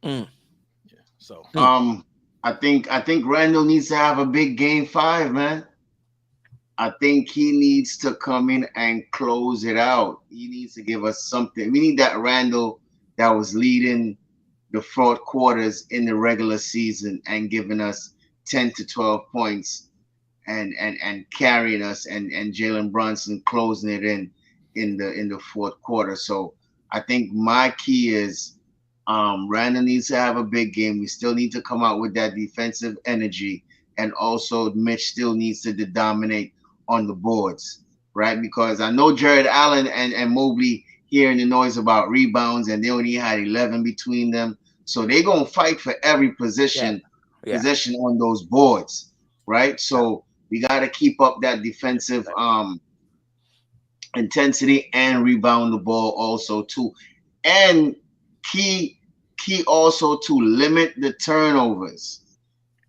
Mm. Yeah. So I think Randall needs to have a big game 5, man. I think he needs to come in and close it out. He needs to give us something. We need that Randall that was leading the fourth quarters in the regular season and giving us 10 to 12 points and carrying us, and Jalen Brunson closing it in the fourth quarter. So I think my key is Randall needs to have a big game. We still need to come out with that defensive energy, and also Mitch still needs to dominate on the boards, right? Because I know Jared Allen and Mobley hearing the noise about rebounds, and they only had 11 between them. So they're going to fight for every possession on those boards, right? So we got to keep up that defensive intensity and rebound the ball also too. And key also to limit the turnovers.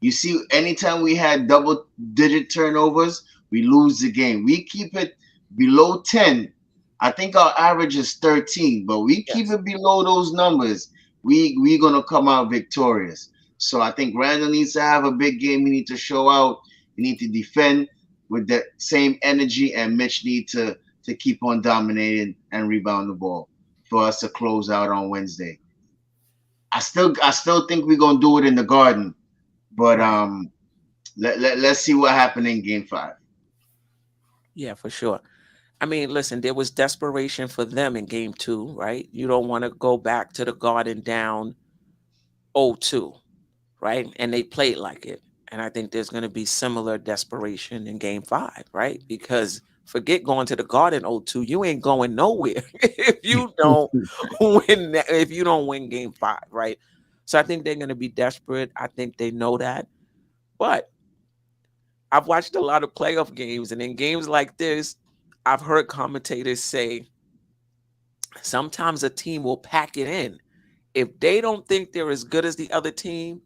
You see, anytime we had double-digit turnovers, we lose the game. We keep it below 10. I think our average is 13, but we keep it below those numbers. We're going to come out victorious. So I think Randall needs to have a big game. We need to show out. We need to defend with that same energy, and Mitch need to keep on dominating and rebound the ball for us to close out on Wednesday. I still think we're going to do it in the Garden, but let's see what happened in game 5. Yeah, for sure. I mean, listen, there was desperation for them in game 2, right? You don't want to go back to the Garden down 0-2, right? And they played like it. And I think there's going to be similar desperation in game 5, right? Because forget going to the Garden 0-2, you ain't going nowhere if you don't win game 5, right? So I think they're going to be desperate. I think they know that. But I've watched a lot of playoff games, and in games like this, I've heard commentators say sometimes a team will pack it in. If they don't think they're as good as the other team,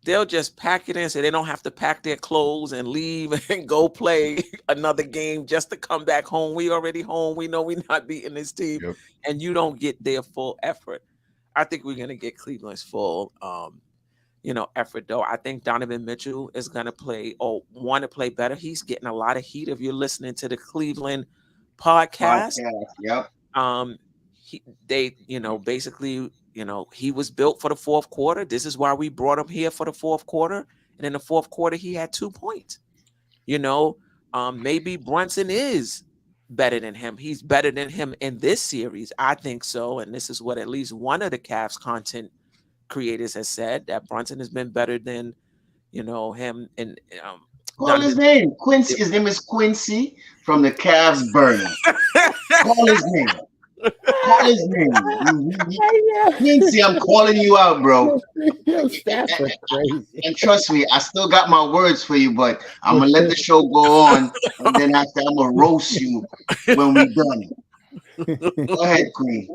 they'll just pack it in so they don't have to pack their clothes and leave and go play another game just to come back home. We already home. We know we're not beating this team, Yep. and you don't get their full effort. I think we're gonna get Cleveland's full effort though. I think Donovan Mitchell is gonna play or want to play better. He's getting a lot of heat if you're listening to the Cleveland podcast. Yep. Basically, he was built for the fourth quarter. This is why we brought him here for the fourth quarter. And in the fourth quarter, he had 2 points. Maybe Brunson is better than him. He's better than him in this series. I think so. And this is what at least one of the Cavs content creators has said, that Brunson has been better than, him. And call his name. Quincy. His name is Quincy from the Cavs burner. Call his name. Call his name. Quincy, I'm calling you out, bro. And trust me, I still got my words for you, but I'm gonna let the show go on, and then after I'm gonna roast you when we're done. Go ahead, Queen.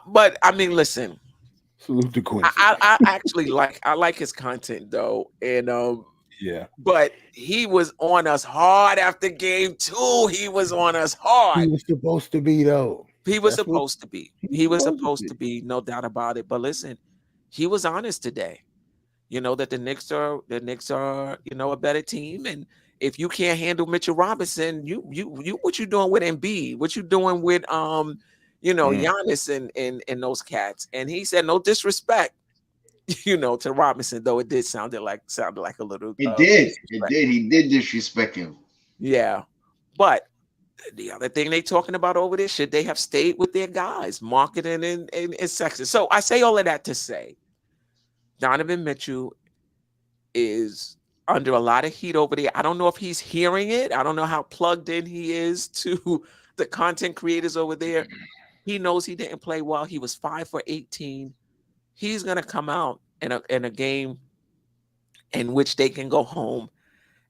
But I mean, listen. Salute to Quincy. I actually like his content though, and yeah. But he was on us hard after game 2. He was on us hard. He was supposed to be though. He was supposed to be. He was supposed to be, no doubt about it. But listen, he was honest today. That the Knicks are a better team, and if you can't handle Mitchell Robinson, you what you doing with Embiid? What you doing with Giannis and those cats? And he said, no disrespect, to Robinson, though it did sound like a little. It did. He did disrespect him. Yeah, but the other thing they talking about over there, should they have stayed with their guys, marketing and Sexton? So I say all of that to say, Donovan Mitchell is under a lot of heat over there. I don't know if he's hearing it. I don't know how plugged in he is to the content creators over there. He knows he didn't play well. He was 5 for 18. He's gonna come out in a game in which they can go home,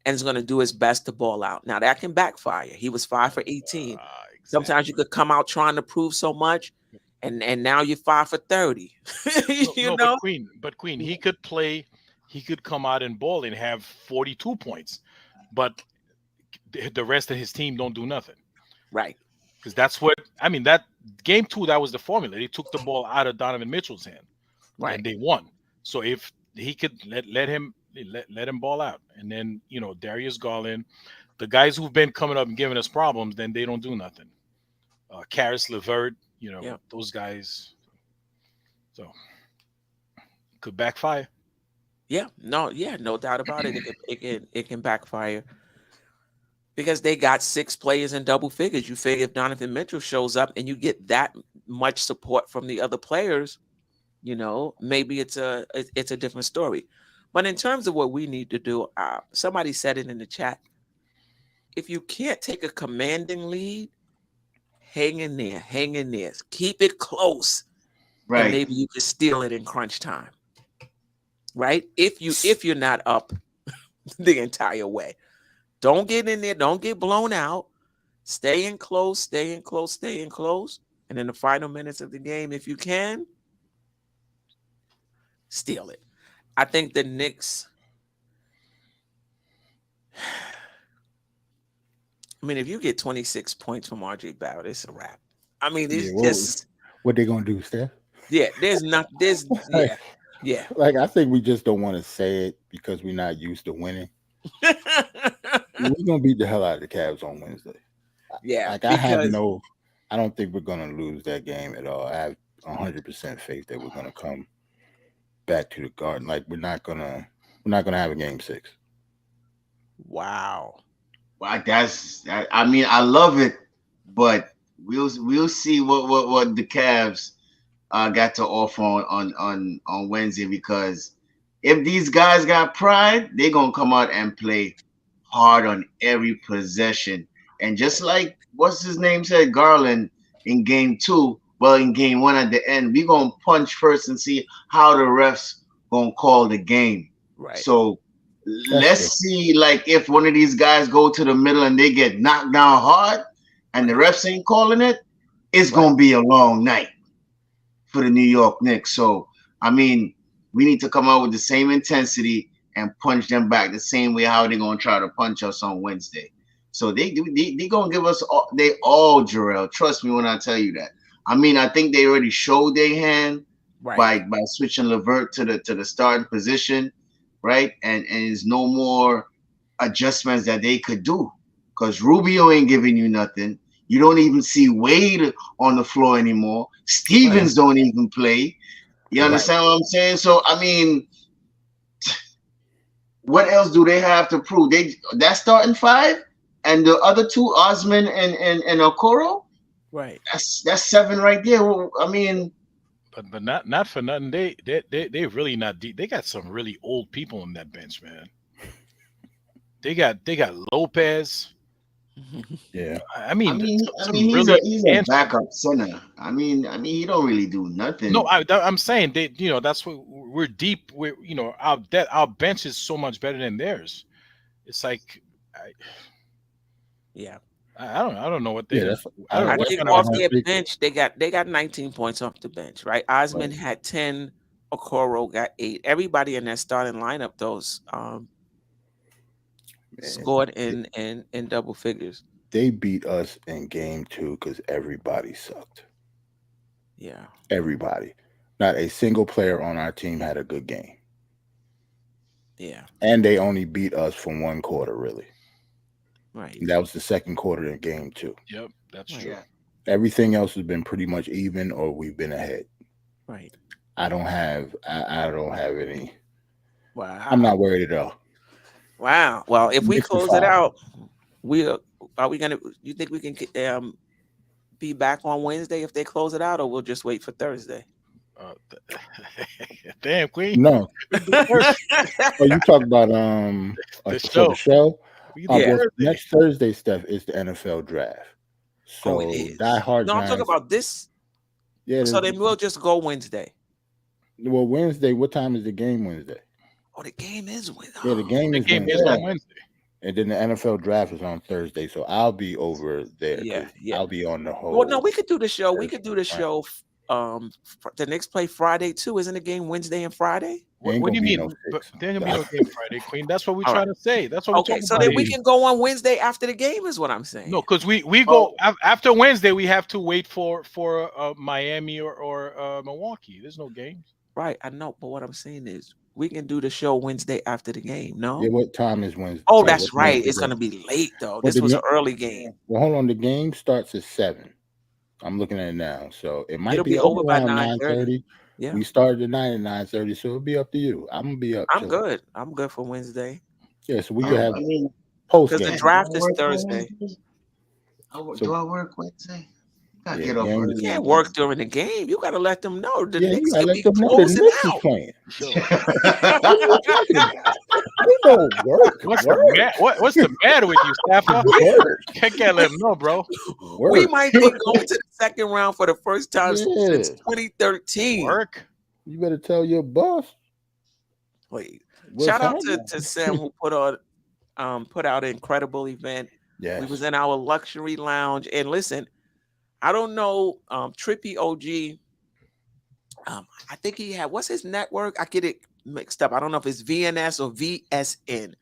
and is gonna do his best to ball out. Now that can backfire. He was 5 for 18. Exactly. Sometimes you could come out trying to prove so much, and now you're 5 for 30. But Queen, he could play. He could come out and ball and have 42 points, but the rest of his team don't do nothing. Right. Because that's what that game 2, that was the formula. They took the ball out of Donovan Mitchell's hand, right, and they won. So if he could let him ball out, and then Darius Garland, the guys who've been coming up and giving us problems, then they don't do nothing. Karis LeVert, those guys. So could backfire. Yeah, no doubt about it. It can backfire. Because they got 6 players in double figures. You figure if Donovan Mitchell shows up and you get that much support from the other players, maybe it's a different story. But in terms of what we need to do, somebody said it in the chat. If you can't take a commanding lead, hang in there. Keep it close. Right. And maybe you can steal it in crunch time. Right? If you're not up the entire way. Don't get in there. Don't get blown out. Stay in close. And in the final minutes of the game, if you can, steal it. I think the Knicks, if you get 26 points from RJ Barrett, it's a wrap. It's just what they gonna do, Steph? Yeah, yeah. Like, I think we just don't want to say it because we're not used to winning. We're gonna beat the hell out of the Cavs on Wednesday. Yeah, I don't think we're gonna lose that game at all. I have 100% faith that we're gonna come back to the Garden. Like, we're not gonna have a game 6. Wow. Well, I love it, but we'll see what the Cavs got to offer on Wednesday, because if these guys got pride, they're gonna come out and play hard on every possession. And just like what's his name said, Garland in game 2, well, in game 1 at the end, we're gonna punch first and see how the refs gonna call the game. Right. So let's see, like, if one of these guys go to the middle and they get knocked down hard and the refs ain't calling it, it's gonna be a long night for the New York Knicks. So we need to come out with the same intensity and punch them back the same way how they're gonna try to punch us on Wednesday. So they gonna give us all Jarrell. Trust me when I tell you that. I mean, I think they already showed their hand by switching Levert to the starting position, right? And there's no more adjustments that they could do because Rubio ain't giving you nothing. You don't even see Wade on the floor anymore. Stevens don't even play. You understand what I'm saying? So I mean, what else do they have to prove? That starting five and the other two, Osman and Okoro. Right. That's 7 right there. Well, I mean, but not for nothing. They really not deep. They got some really old people on that bench, man. They got Lopez. Yeah. I mean, he's a backup center. I mean, he don't really do nothing. No, I'm saying that's what we're deep. Our bench is so much better than theirs. It's like, I don't know what they. Yeah, I think off their bench they got 19 points off the bench, right? Osman had 10, Okoro got 8. Everybody in that starting lineup, those scored in double figures. They beat us in game 2 because everybody sucked. Yeah, everybody. Not a single player on our team had a good game. Yeah, and they only beat us for 1 quarter, really. Right. And that was the second quarter in game 2. Yep, that's true. Everything else has been pretty much even, or we've been ahead. Right. I don't have any. Wow. I'm not worried at all. Wow. Well, if we close it out, are we gonna? You think we can be back on Wednesday if they close it out, or we'll just wait for Thursday? Damn, Queen. No. Oh, you talk about the show. Well, next Thursday, Steph, is the NFL draft. So Die Hard. No, I'm talking about this. Yeah. So then we'll just go Wednesday. Well, Wednesday. What time is the game Wednesday? Oh, the game is Wednesday. Yeah, the game is on Wednesday. And then the NFL draft is on Thursday, so I'll be over there. Yeah. I'll be on the whole. Well, no, we could do the show. We could do the show. The Knicks play Friday too. Isn't the game Wednesday and Friday? What do you mean? There ain't gonna be no game Friday, Queen. That's what we're trying to say. That's what we're talking so about. then we can go on Wednesday after the game, is what I'm saying. No, because we go after Wednesday. We have to wait for Miami or Milwaukee. There's no games. Right, I know, but what I'm saying is we can do the show Wednesday after the game. No. Yeah, what time is Wednesday? Oh, that's right. It's gonna be late though. This was an early game. Well, hold on. The game starts at 7. I'm looking at it now, so it might be over by around 9:30. Yeah, we started at 9:30, so it'll be up to you. I'm gonna be up. I'm good. I'm good for Wednesday. Yeah, so we could have post because the draft is Thursday. Do I work Wednesday? Gotta get up early. You can't work during the game. You gotta let them know. The Knicks can be closing out. We don't work. What's the matter with you, Staffer? Can't let them know, bro. We might be going to the second round for the first time since 2013. Work. You better tell your boss. Wait. Shout out to Sam who put out an incredible event. Yeah, we was in our luxury lounge, and listen, I don't know, Trippy OG. I think he had, what's his network? I get it mixed up. I don't know if it's VNS or VSN,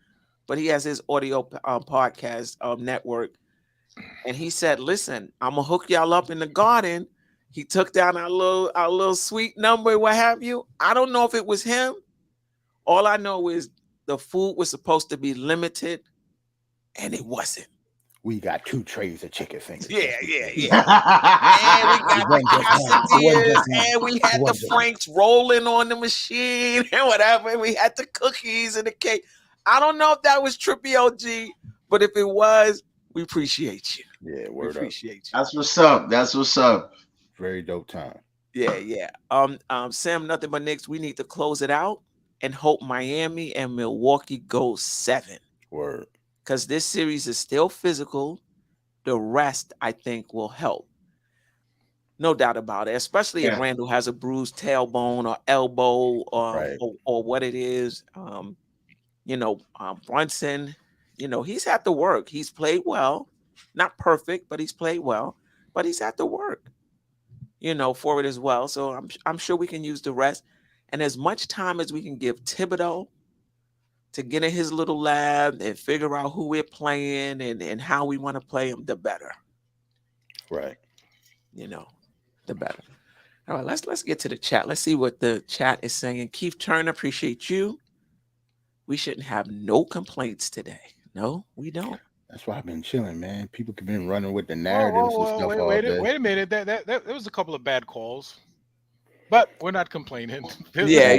but he has his audio podcast network. And he said, listen, I'm gonna hook y'all up in the garden. He took down our little sweet number, what have you. I don't know if it was him. All I know is the food was supposed to be limited, and it wasn't. We got 2 trays of chicken fingers. Yeah. And we got the quesadillas, and we had the Franks rolling on the machine and whatever. And we had the cookies and the cake. I don't know if that was Trippy OG, but if it was, we appreciate you. Yeah, we appreciate you. That's what's up. That's what's up. Very dope time. Yeah. Sam, nothing but Knicks. We need to close it out and hope Miami and Milwaukee go 7. Word. Because this series is still physical. The rest, I think, will help. No doubt about it. Especially if Randle has a bruised tailbone or elbow or what it is. Brunson, he's had to work. He's played well. Not perfect, but he's played well. But he's had to work, for it as well. So I'm sure we can use the rest. And as much time as we can give Thibodeau to get in his little lab and figure out who we're playing and how we want to play him, the better. Right. The better. All right, let's get to the chat. Let's see what the chat is saying. Keith Turner, appreciate you. We shouldn't have no complaints today. No, we don't. That's why I've been chilling, man. People have been running with the narratives and stuff all wait, day. Wait a minute. There was a couple of bad calls, but we're not complaining. Yeah.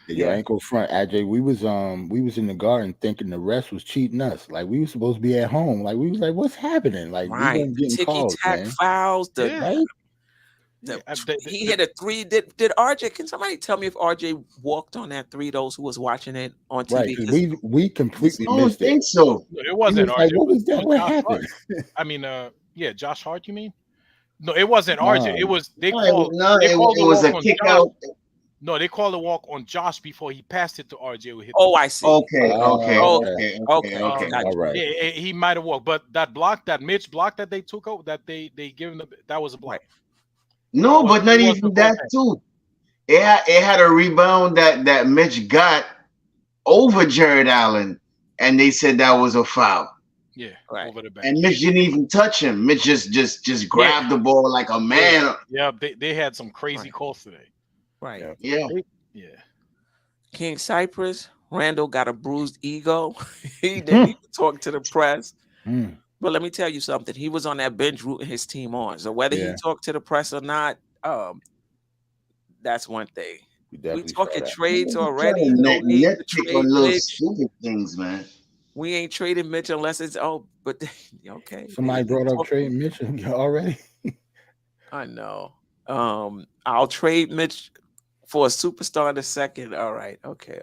Your ankle front, AJ. We was in the garden thinking the refs was cheating us. Like we were supposed to be at home. Like we was like, what's happening? Like we weren't getting calls, man. Fouls. Right? He hit a 3. Did RJ? Can somebody tell me if RJ walked on that 3? Those who was watching it on TV. Right, we completely missed it. I don't think so. It wasn't RJ. Like, what was that? What happened? I mean, Josh Hart. You mean? No, it wasn't RJ. It was it was a kick out. No, they called a walk on Josh before he passed it to RJ. I see. Okay. All right. Yeah, he might have walked, but that Mitch block that they took out, that they given that was a block. No, but not even that too. It had a rebound that Mitch got over Jared Allen, and they said that was a foul. Yeah, over the back. And Mitch didn't even touch him. Mitch just grabbed the ball like a man. Yeah, they had some crazy calls today. Right. Yeah. King Cypress, Randall got a bruised ego. He didn't even talk to the press. But let me tell you something. He was on that bench rooting his team on. So whether he talked to the press or not, that's one thing. We talking trades already. No need to trade on those stupid things, man. We ain't trading Mitch unless it's but okay. Somebody brought up trading Mitch already. I know. I'll trade Mitch for a superstar in a second. All right. Okay.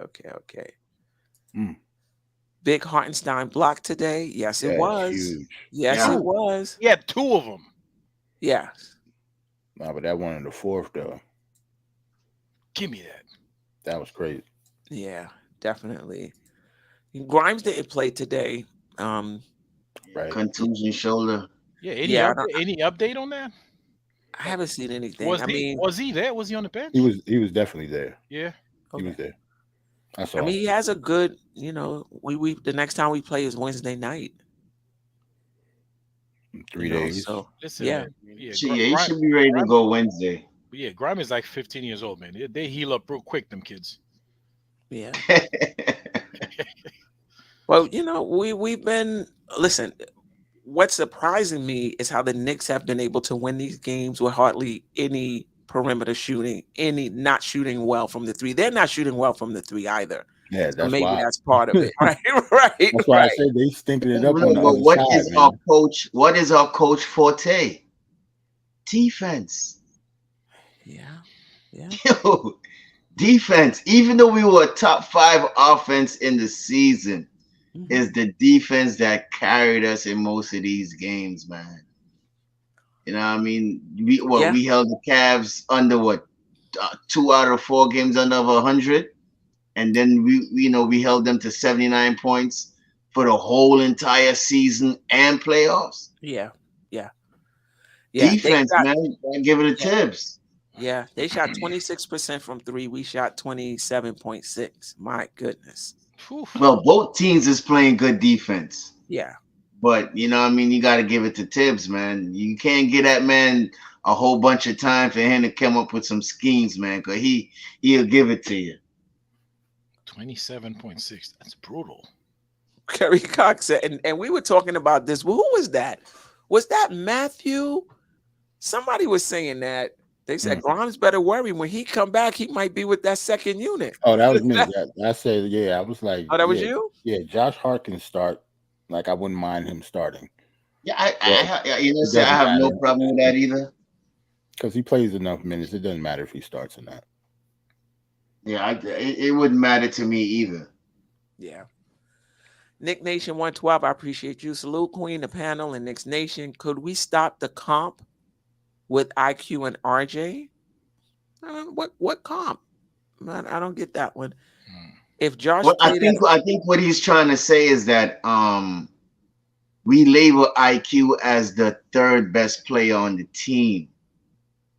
Big Hartenstein block today. Yes, it was. Huge. Yes, it was. He had 2 of them. Yes. No, but that one in the 4th, though. Give me that. That was crazy. Yeah, definitely. Grimes didn't play today. Right. Contusion shoulder. Yeah. Any update on that? I haven't seen anything. Was he there? Was he on the bench? He was definitely there. Yeah. He was there. I mean, he has a good, we the next time we play is Wednesday night. 3 days. So listen, yeah. He should be ready to go Wednesday. But yeah, Grime is like 15 years old, man. They heal up real quick, them kids. Yeah. Well, we've been what's surprising me is how the Knicks have been able to win these games with hardly any perimeter shooting, not shooting well from the 3. They're not shooting well from the 3 either. Yeah, that's maybe that's part of it. Right. That's why I said they stinking it up. But what is our coach forte? Defense. Yeah. Yo, defense. Even though we were a top 5 offense in the season, is the defense that carried us in most of these games, man. You know what I mean? We held the Cavs under 2 out of 4 games under 100, and then we held them to 79 points for the whole entire season and playoffs. Yeah. Defense, man. Give it a tips. Yeah, they shot 26% from 3. We shot 27.6. My goodness. Well, both teams is playing good defense. Yeah. But, you got to give it to Tibbs, man. You can't get that man a whole bunch of time for him to come up with some schemes, man, because he'll give it to you. 27.6. That's brutal. Kerry Cox said, and we were talking about this. Well, who was that? Was that Matthew? Somebody was saying that. They said Grimes better worry when he come back. He might be with that second unit. Oh, that was me. I said, I was like, oh, that was you? Yeah, Josh Hart can start. Like, I wouldn't mind him starting. Yeah, I have no problem with that either. Because he plays enough minutes. It doesn't matter if he starts or not. Yeah, it wouldn't matter to me either. Yeah. Nick Nation 112, I appreciate you. Salute Queen, the panel, and Knicks Nation. Could we stop the comp with IQ and RJ? What comp? Man, I don't get that one. If Josh, I think what he's trying to say is that we label IQ as the 3rd best player on the team.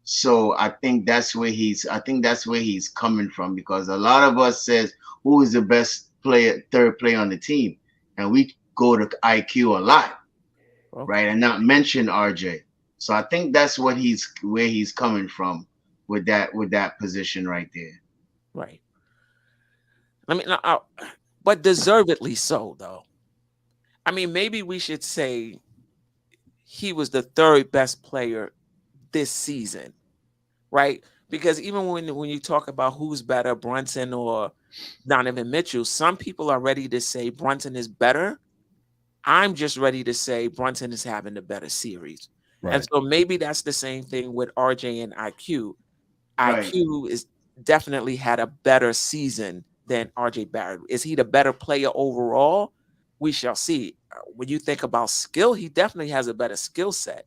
So I think that's where he's coming from, because a lot of us says who is the best player, third player on the team, and we go to IQ a lot, right, and not mention RJ. So I think that's where he's coming from with that position right there. Right. I mean, but deservedly so, though. I mean, maybe we should say he was the third best player this season, right? Because even when you talk about who's better, Brunson or Donovan Mitchell, some people are ready to say Brunson is better. I'm just ready to say Brunson is having the better series. Right. And so maybe that's the same thing with RJ and IQ. Right. IQ is definitely had a better season than RJ Barrett. Is he the better player overall? We shall see. When you think about skill, he definitely has a better skill set.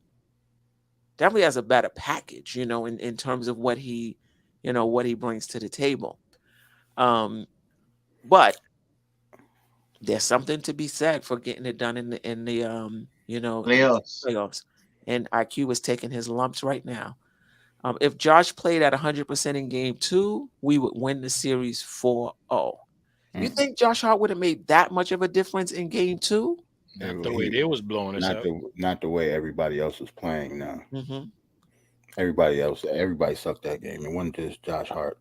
Definitely has a better package, in terms of what he brings to the table. But there's something to be said for getting it done in the playoffs. And IQ is taking his lumps right now. If Josh played at 100% in game 2, we would win the series 4-0. You think Josh Hart would have made that much of a difference in game 2? Not the way they was blowing us out. Not the way everybody else was playing now. Mm-hmm. Everybody sucked that game. It wasn't just Josh Hart.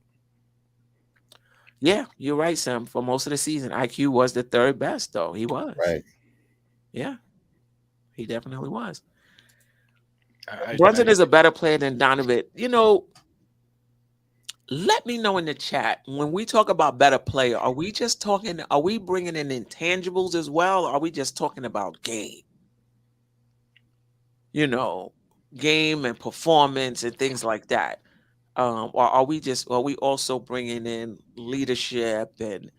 Yeah, you're right, Sam. For most of the season, IQ was the third best, though. He was. Right. Yeah, he definitely was. Brunson is a better player than Donovan. Let me know in the chat, when we talk about better player, are we bringing in intangibles as well? Or are we just talking about game? Game and performance and things like that. Or are we also bringing in leadership and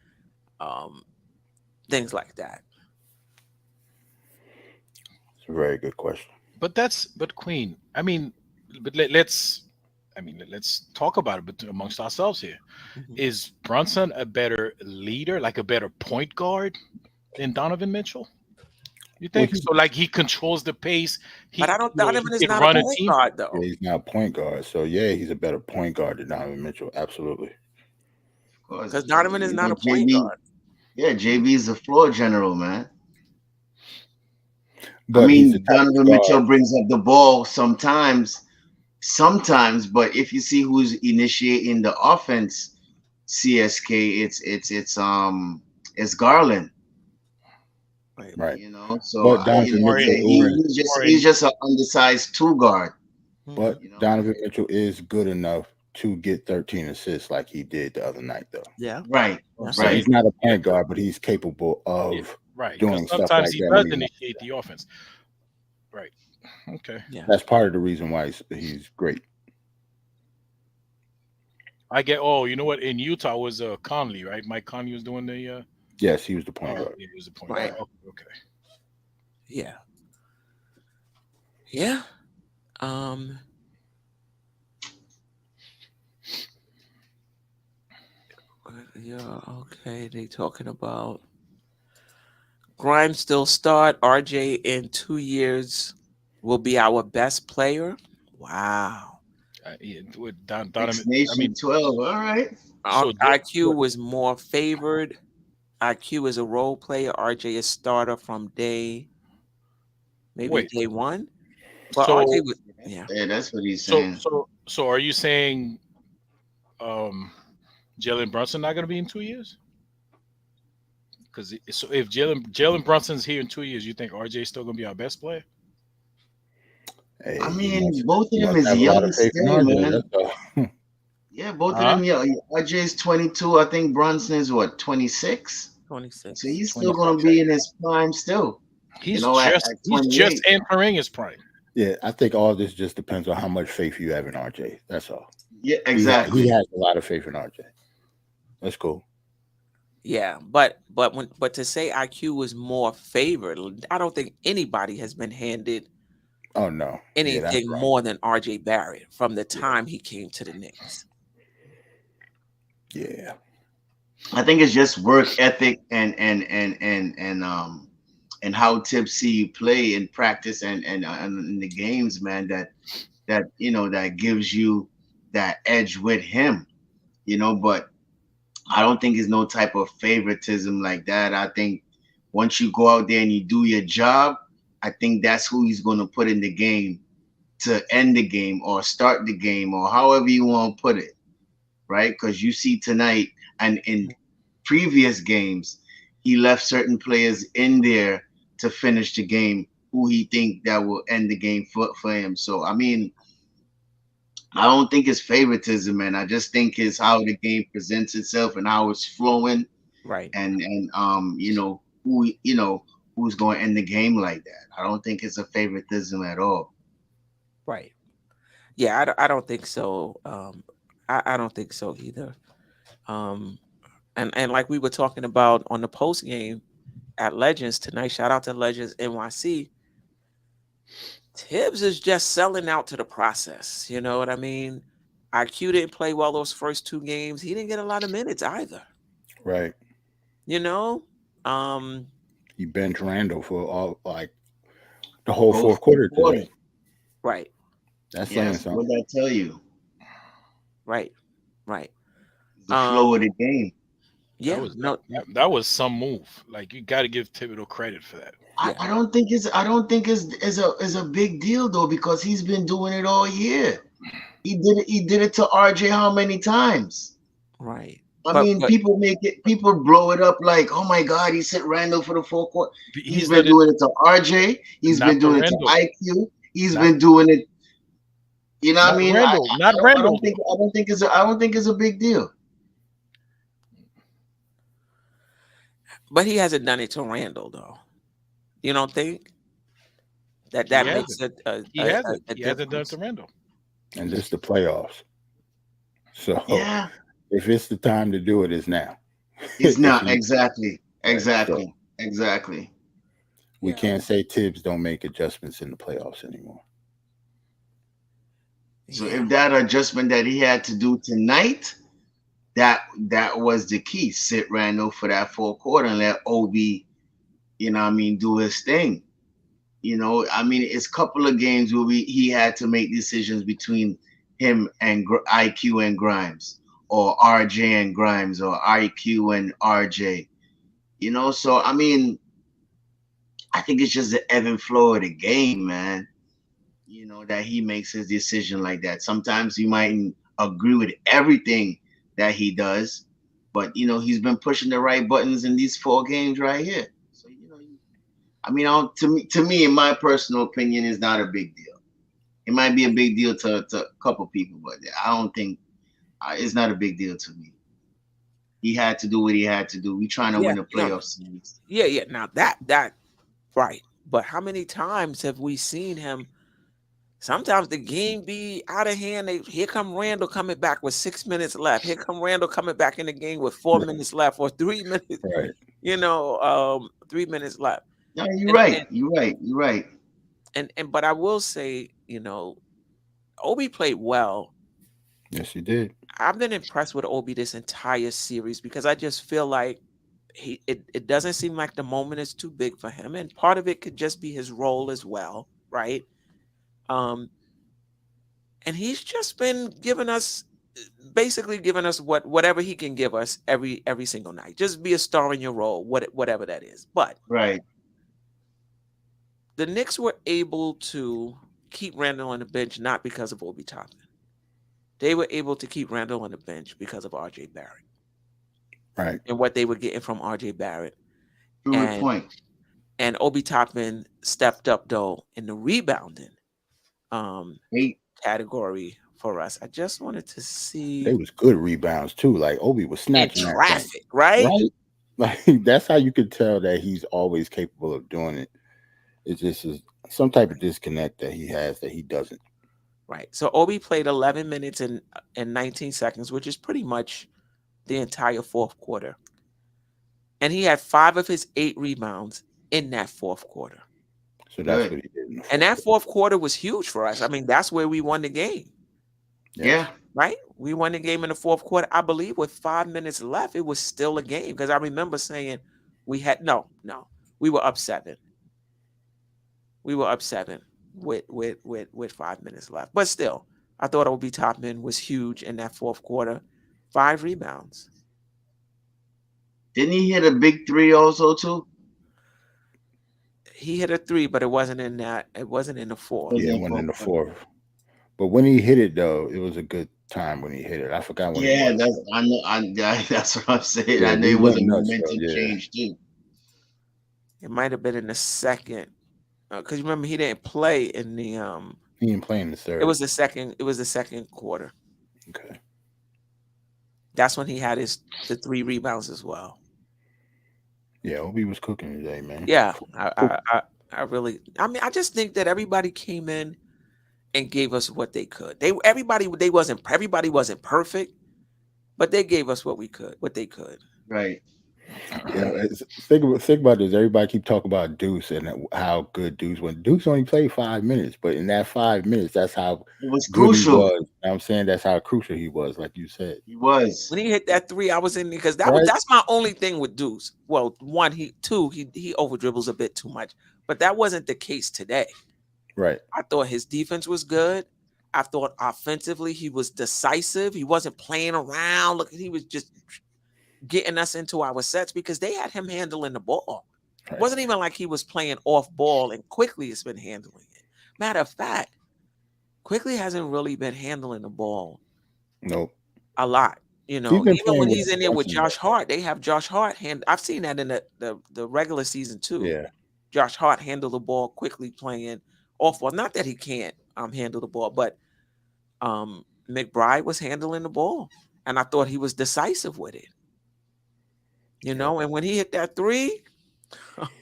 things like that? It's a very good question. But Queen, let's talk about it amongst ourselves here. Mm-hmm. Is Brunson a better leader, like a better point guard than Donovan Mitchell? You think so? Like, he controls the pace. But I don't. Donovan is not a point guard, though. Yeah, he's not a point guard. So yeah, he's a better point guard than Donovan Mitchell. Absolutely. Because Donovan is not a point guard. Yeah, JB's the floor general, man. But Donovan Mitchell brings up the ball sometimes, but if you see who's initiating the offense, CSK, it's Garland. Right. So he's just an undersized 2 guard. But Donovan Mitchell is good enough to get 13 assists like he did the other night, though. Yeah. Right. So he's not a point guard, but he's capable of doing stuff like that. Sometimes he does initiate the offense. Right. Okay. Yeah. That's part of the reason why he's great. I get. Oh, you know what? In Utah was Conley, right? Mike Conley was doing the. Yes, he was the point guard. Yeah, he was the point guard. Okay. Yeah. Yeah. Yeah. Okay. They talking about Grimes still start. RJ in 2 years will be our best player. Wow. With Donovan, 12. All right. So IQ was more favored. IQ is a role player. RJ is starter from day 1. But so, RJ was, yeah, that's what he's saying. So are you saying Jalen Brunson not going to be in 2 years? Because if Jalen Brunson's here in 2 years, you think RJ is still going to be our best player? Hey, both of them is young still, man. Yeah, both of them. Yeah, RJ is 22. I think Brunson is 26. 26. So he's still going to be in his prime still. He's just entering his prime. Yeah, I think all this just depends on how much faith you have in RJ. That's all. Yeah, exactly. He has a lot of faith in RJ. That's cool. Yeah, but to say IQ was more favored, I don't think anybody has been handed anything more than RJ Barrett from the time he came to the Knicks. Yeah. I think it's just work ethic and how Tibbs see you play in practice and in the games, man, that that that gives you that edge with him, but I don't think it's no type of favoritism like that. I think once you go out there and you do your job, I think that's who he's going to put in the game to end the game or start the game or however you want to put it, right? Because you see tonight and in previous games, he left certain players in there to finish the game who he think that will end the game for him. So, I mean, I don't think it's favoritism, man. I just think it's how the game presents itself and how it's flowing, Right. and who's going to end the game like that. I don't think it's a favoritism at all. Right. Yeah, I don't think so. I don't think so either. And like we were talking about on the post game at Legends tonight, shout out to Legends NYC. Tibbs is just selling out to the process. You know what I mean? IQ didn't play well those first 2 games. He didn't get a lot of minutes either. Right. You know? He benched Randall for all the whole fourth quarter today. Right. That's saying Yes, what something. did I tell you? Right. Right. The flow of the game. Yeah. That was some move. Like, you got to give Thibodeau credit for that. I don't think it's a big deal though, because he's been doing it all year. He did it to RJ how many times? Right. I mean, people blow it up like, oh my God, he sent Randall for the full court. He's been doing it to RJ. He's been doing it to IQ. He's been doing it. You know what I mean? Randall, I don't think it's a big deal. But he hasn't done it to Randall though. You don't think that makes it he hasn't done it to Randall. And this is the playoffs. So yeah, if it's the time to do it, it's now. It's not exactly. We can't say Tibbs don't make adjustments in the playoffs anymore. So if that adjustment that he had to do tonight, that was the key. Sit Randall for that full quarter and let Obi, do his thing. It's a couple of games where he had to make decisions between him and IQ and Grimes, or RJ and Grimes, or IQ and RJ. So I think it's just the ebb and flow of the game, man. That he makes his decision like that. Sometimes you mightn't agree with everything that he does, but he's been pushing the right buttons in these 4 games right here. So to me, in my personal opinion, it's not a big deal. It might be a big deal to a couple people, but I don't think it's not a big deal to me. He had to do what he had to do. We trying to win a playoff series. Yeah. Now that right. But how many times have we seen him? Sometimes the game be out of hand. Here come Randall coming back with 6 minutes left. Here come Randall coming back in the game with 4 minutes left, or 3 minutes. Right. 3 minutes left. No, you're right. You're right. But I will say, Obi played well. Yes, he did. I've been impressed with Obi this entire series because I just feel like it doesn't seem like the moment is too big for him, and part of it could just be his role as well, right? And he's just been basically giving us whatever he can give us every single night. Just be a star in your role, whatever that is. But right, the Knicks were able to keep Randall on the bench not because of Obi Toppin. They were able to keep Randall on the bench because of RJ Barrett. Right. And what they were getting from RJ Barrett. Good point. And Obi Toppin stepped up though in the rebounding category for us. I just wanted to see. They was good rebounds too. Like Obi was snatching in traffic, right? Like that's how you could tell that he's always capable of doing it. It's just some type of disconnect that he has that he doesn't. Right. So Obi played 11 minutes and 19 seconds, which is pretty much the entire fourth quarter. And he had 5 of his 8 rebounds in that fourth quarter. So that's what he did. And that fourth quarter was huge for us. I mean, that's where we won the game. Yeah. Right? We won the game in the fourth quarter. I believe with 5 minutes left, it was still a game. Because I remember saying we were up 7. We were up 7. with 5 minutes left. But still, I thought Obi Toppin was huge in that fourth quarter. 5 rebounds. Didn't he hit a big three also too? He hit a 3, but it wasn't in that. It wasn't in the fourth. Yeah, it went in the fourth. But when he hit it, though, it was a good time when he hit it. I forgot when it was. That's what I'm saying. Yeah, I know he it was a went nuts, momentum though, yeah. change too. It might have been in the second, because remember he didn't play in the He didn't play in the third. It was the second. It was the second quarter. Okay. That's when he had the 3 rebounds as well. Yeah, Obi was cooking today, man. Yeah, I really. I mean, I just think that everybody came in and gave us what they could. Everybody wasn't perfect, but they gave us what they could. Right. Yeah, think about this. Everybody keep talking about Deuce and how good Deuce went. Deuce only played 5 minutes, but in that 5 minutes, that's how it was good crucial. He was. You know what I'm saying that's how crucial he was, like you said. He was. When he hit that 3, I was in because that's my only thing with Deuce. Well, one, he over dribbles a bit too much, but that wasn't the case today. Right. I thought his defense was good. I thought offensively he was decisive. He wasn't playing around. Look, he was just getting us into our sets because they had him handling the ball. Right. It wasn't even like he was playing off ball and Quickly has been handling it. Matter of fact, Quickly hasn't really been handling the ball. Nope. A lot. You know, even when he's in there with Josh Hart, they have Josh Hart I've seen that in the regular season too. Yeah. Josh Hart handle the ball Quickly playing off ball. Not that he can't handle the ball, but McBride was handling the ball. And I thought he was decisive with it. You know, and when he hit that 3,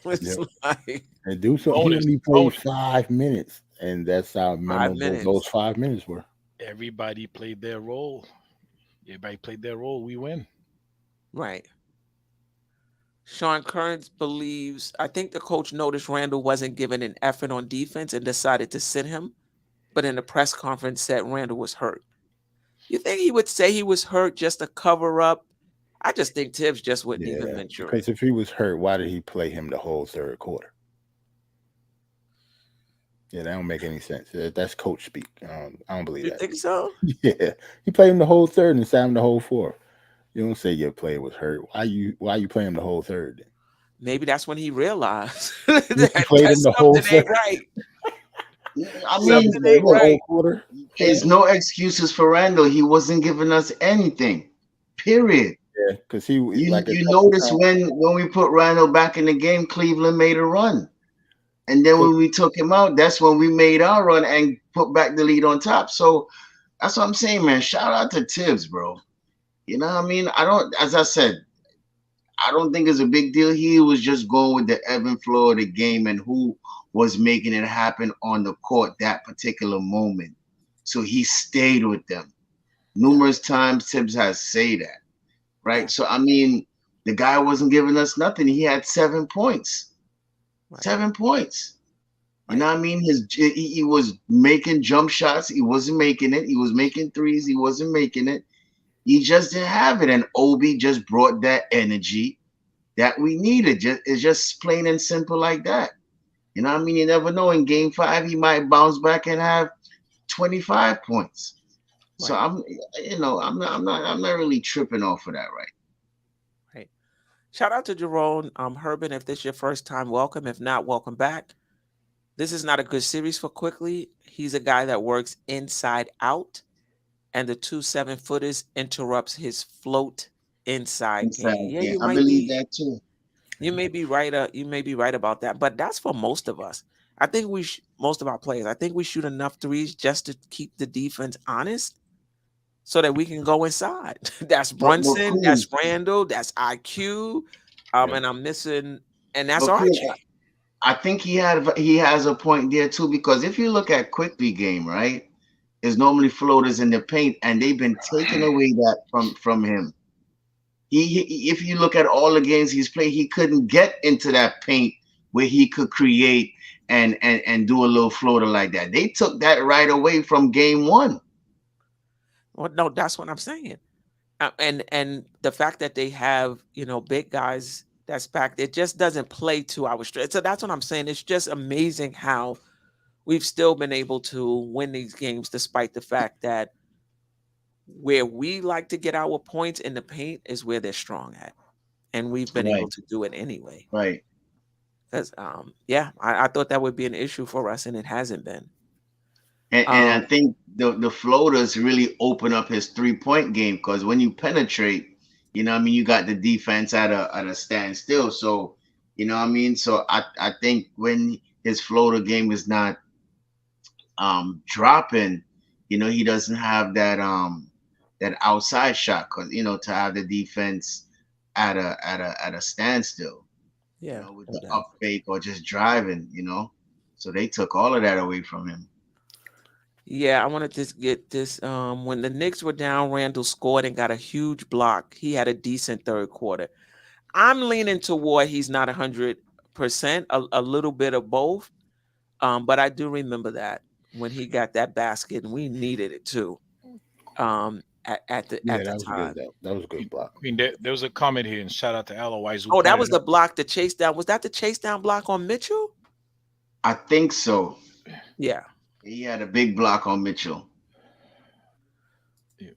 it's like and do so. He only played 5 minutes, and that's how memorable those 5 minutes were. Everybody played their role. We win. Right. Sean Kearns believes, I think the coach noticed Randle wasn't giving an effort on defense and decided to sit him, but in the press conference said Randle was hurt. You think he would say he was hurt just to cover up? I just think Tibbs just wouldn't even mention it. Because if he was hurt, why did he play him the whole third quarter? Yeah, that don't make any sense. That's coach speak. I don't believe that. You think so? Yeah, he played him the whole third and sat him the whole fourth. You don't say your player was hurt. Why you playing him the whole third? Then? Maybe that's when he realized that played him the whole third. Right. I mean, there's no excuses for Randle. He wasn't giving us anything. Period. Yeah, because you notice when we put Randle back in the game, Cleveland made a run. And then when we took him out, that's when we made our run and put back the lead on top. So that's what I'm saying, man. Shout out to Tibbs, bro. You know what I mean? As I said, I don't think it's a big deal. He was just going with the ebb and flow of the game and who was making it happen on the court that particular moment. So he stayed with them. Numerous times Tibbs has said that. Right. So, I mean, the guy wasn't giving us nothing. He had 7 points. Right. 7 points. Right. You know what I mean? He was making jump shots. He wasn't making it. He was making threes. He wasn't making it. He just didn't have it. And Obi just brought that energy that we needed. It's just plain and simple like that. You know what I mean? You never know. In game 5, he might bounce back and have 25 points. So I'm not really tripping off of that, right? Shout out to Jerome Herbin. If this is your first time, welcome. If not, welcome back. This is not a good series for Quickly. He's a guy that works inside out, and the 2 7-footers interrupts his float inside game. Yeah, I believe that too. You may be right. You may be right about that, but that's for most of us. I think most of our players. I think we shoot enough threes just to keep the defense honest, so that we can go inside. That's Brunson, that's Randle, that's IQ, and I'm missing, and that's RJ. I think he has a point there too, because if you look at Quickly game, right, there's normally floaters in the paint, and they've been taking away that from him. If you look at all the games he's played, he couldn't get into that paint where he could create and do a little floater like that. They took that right away from game 1. Well, no, that's what I'm saying. And the fact that they have, big guys that's back, it just doesn't play to our strength. So that's what I'm saying. It's just amazing how we've still been able to win these games despite the fact that where we like to get our points in the paint is where they're strong at. And we've been able Right. to do it anyway. Right. Because, I thought that would be an issue for us, and it hasn't been. And I think the floaters really open up his 3-point game, because when you penetrate, you know what I mean, you got the defense at a standstill. So, you know what I mean? So I think when his floater game is not dropping, you know, he doesn't have that outside shot, because, you know, to have the defense at a standstill, Yeah. you know, with the up fake or just driving, you know. So they took all of that away from him. Yeah, I wanted to get this. When the Knicks were down, Randle scored and got a huge block. He had a decent third quarter. I'm leaning toward he's not 100%, a little bit of both. But I do remember that when he got that basket, and we needed it too. At the time. That was a good block. I mean, there was a comment here, and shout out to Alois. Oh, that was the block, the chase down. Was that the chase down block on Mitchell? I think so. Yeah. He had a big block on Mitchell.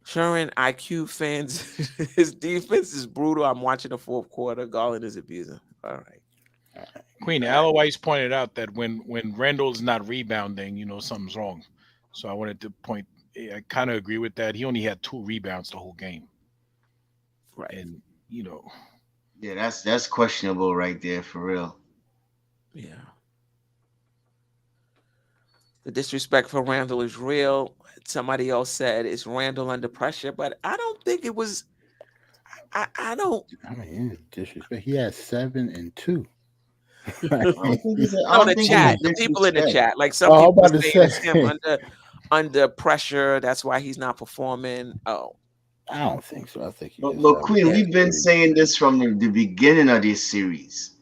Sherman, IQ fans, his defense is brutal. I'm watching the fourth quarter. Garland is abusing. All right. Queen Alois pointed out that when Randall's not rebounding, you know, something's wrong. So I wanted to point. I kind of agree with that. He only had 2 rebounds the whole game. Right. And, you know. Yeah, that's questionable right there, for real. Yeah. The disrespect for Randle is real. Somebody else said, is Randle under pressure? But I don't think it was. I don't. I mean, disrespect. He had 7 and 2. The chat, the people in the chat, like some people say it's him under pressure. That's why he's not performing. Oh, I don't think so. I think. Look, Queen, we've been saying this from the beginning of this series.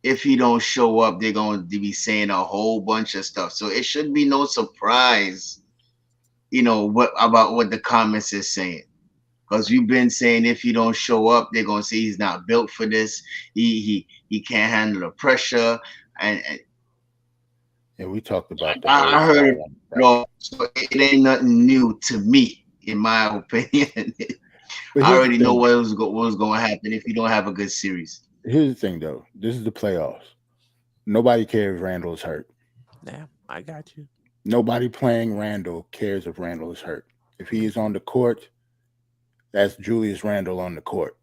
If he don't show up, they're going to be saying a whole bunch of stuff. So it should be no surprise, you know, about what the comments is saying. Because we've been saying if he don't show up, they're going to say he's not built for this. He can't handle the pressure. And we talked about that. I heard it. So it ain't nothing new to me, in my opinion. I already know what was going to happen if you don't have a good series. Here's the thing, though. This is the playoffs. Nobody cares if Randle is hurt. Yeah, I got you. Nobody playing Randle cares if Randle is hurt. If he is on the court, that's Julius Randle on the court.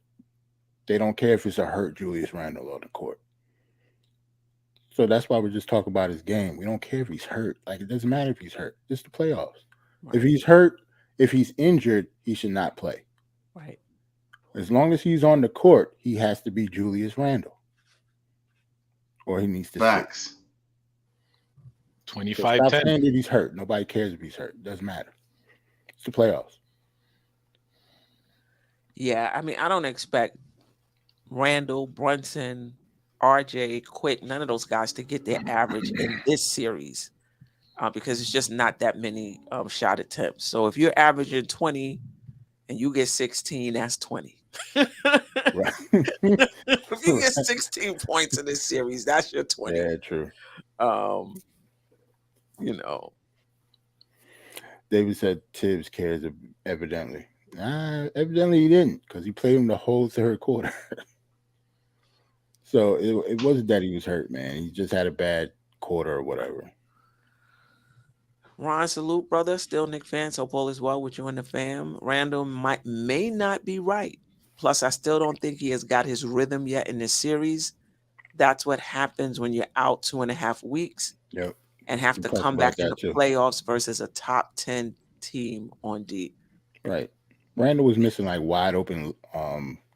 They don't care if it's a hurt Julius Randle on the court. So that's why we're just talking about his game. We don't care if he's hurt. Like, it doesn't matter if he's hurt. It's the playoffs. Right. If he's hurt, if he's injured, he should not play. Right. As long as he's on the court, he has to be Julius Randle. Or he needs to Facts. 25-10. Stop saying if he's hurt. Nobody cares if he's hurt. It doesn't matter. It's the playoffs. Yeah, I mean, I don't expect Randle, Brunson, RJ, Quick, none of those guys to get their average in this series because it's just not that many shot attempts. So if you're averaging 20 and you get 16, that's 20. Right. If you get 16 points in this series, that's your 20. Yeah, true. You know. David said Tibbs cares evidently. Evidently he didn't, because he played him the whole third quarter. So it wasn't that he was hurt, man. He just had a bad quarter or whatever. Ron, salute, brother. Still Knicks fan, so Paul is well with you and the fam. Randall may not be right. Plus, I still don't think he has got his rhythm yet in this series. That's what happens when you're out 2.5 weeks. Yep. And have to come back in the playoffs versus a top 10 team on D. Right. Randall was missing like wide open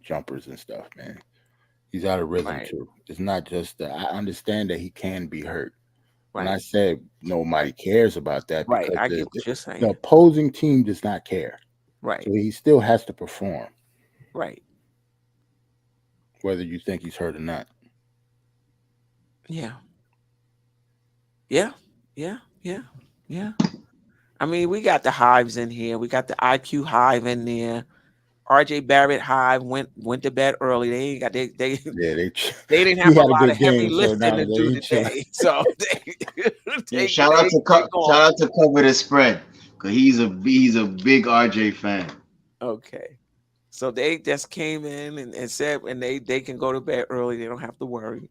jumpers and stuff, man. He's out of rhythm too. It's not just that. I understand that he can be hurt. Right. And I said nobody cares about that. Right. I get what you're saying. The opposing team does not care. Right. So he still has to perform. Right. Whether you think he's hurt or not. Yeah. Yeah. Yeah. Yeah. Yeah. I mean, we got the hives in here. We got the IQ hive in there. RJ Barrett Hive went to bed early. They ain't got they Yeah, they didn't have he a had a lot good of heavy game, so lifting now to they do chilling. today. So Yeah, shout out to Cover the Spread, because he's a big RJ fan. Okay. So they just came in and said, and they can go to bed early. They don't have to worry.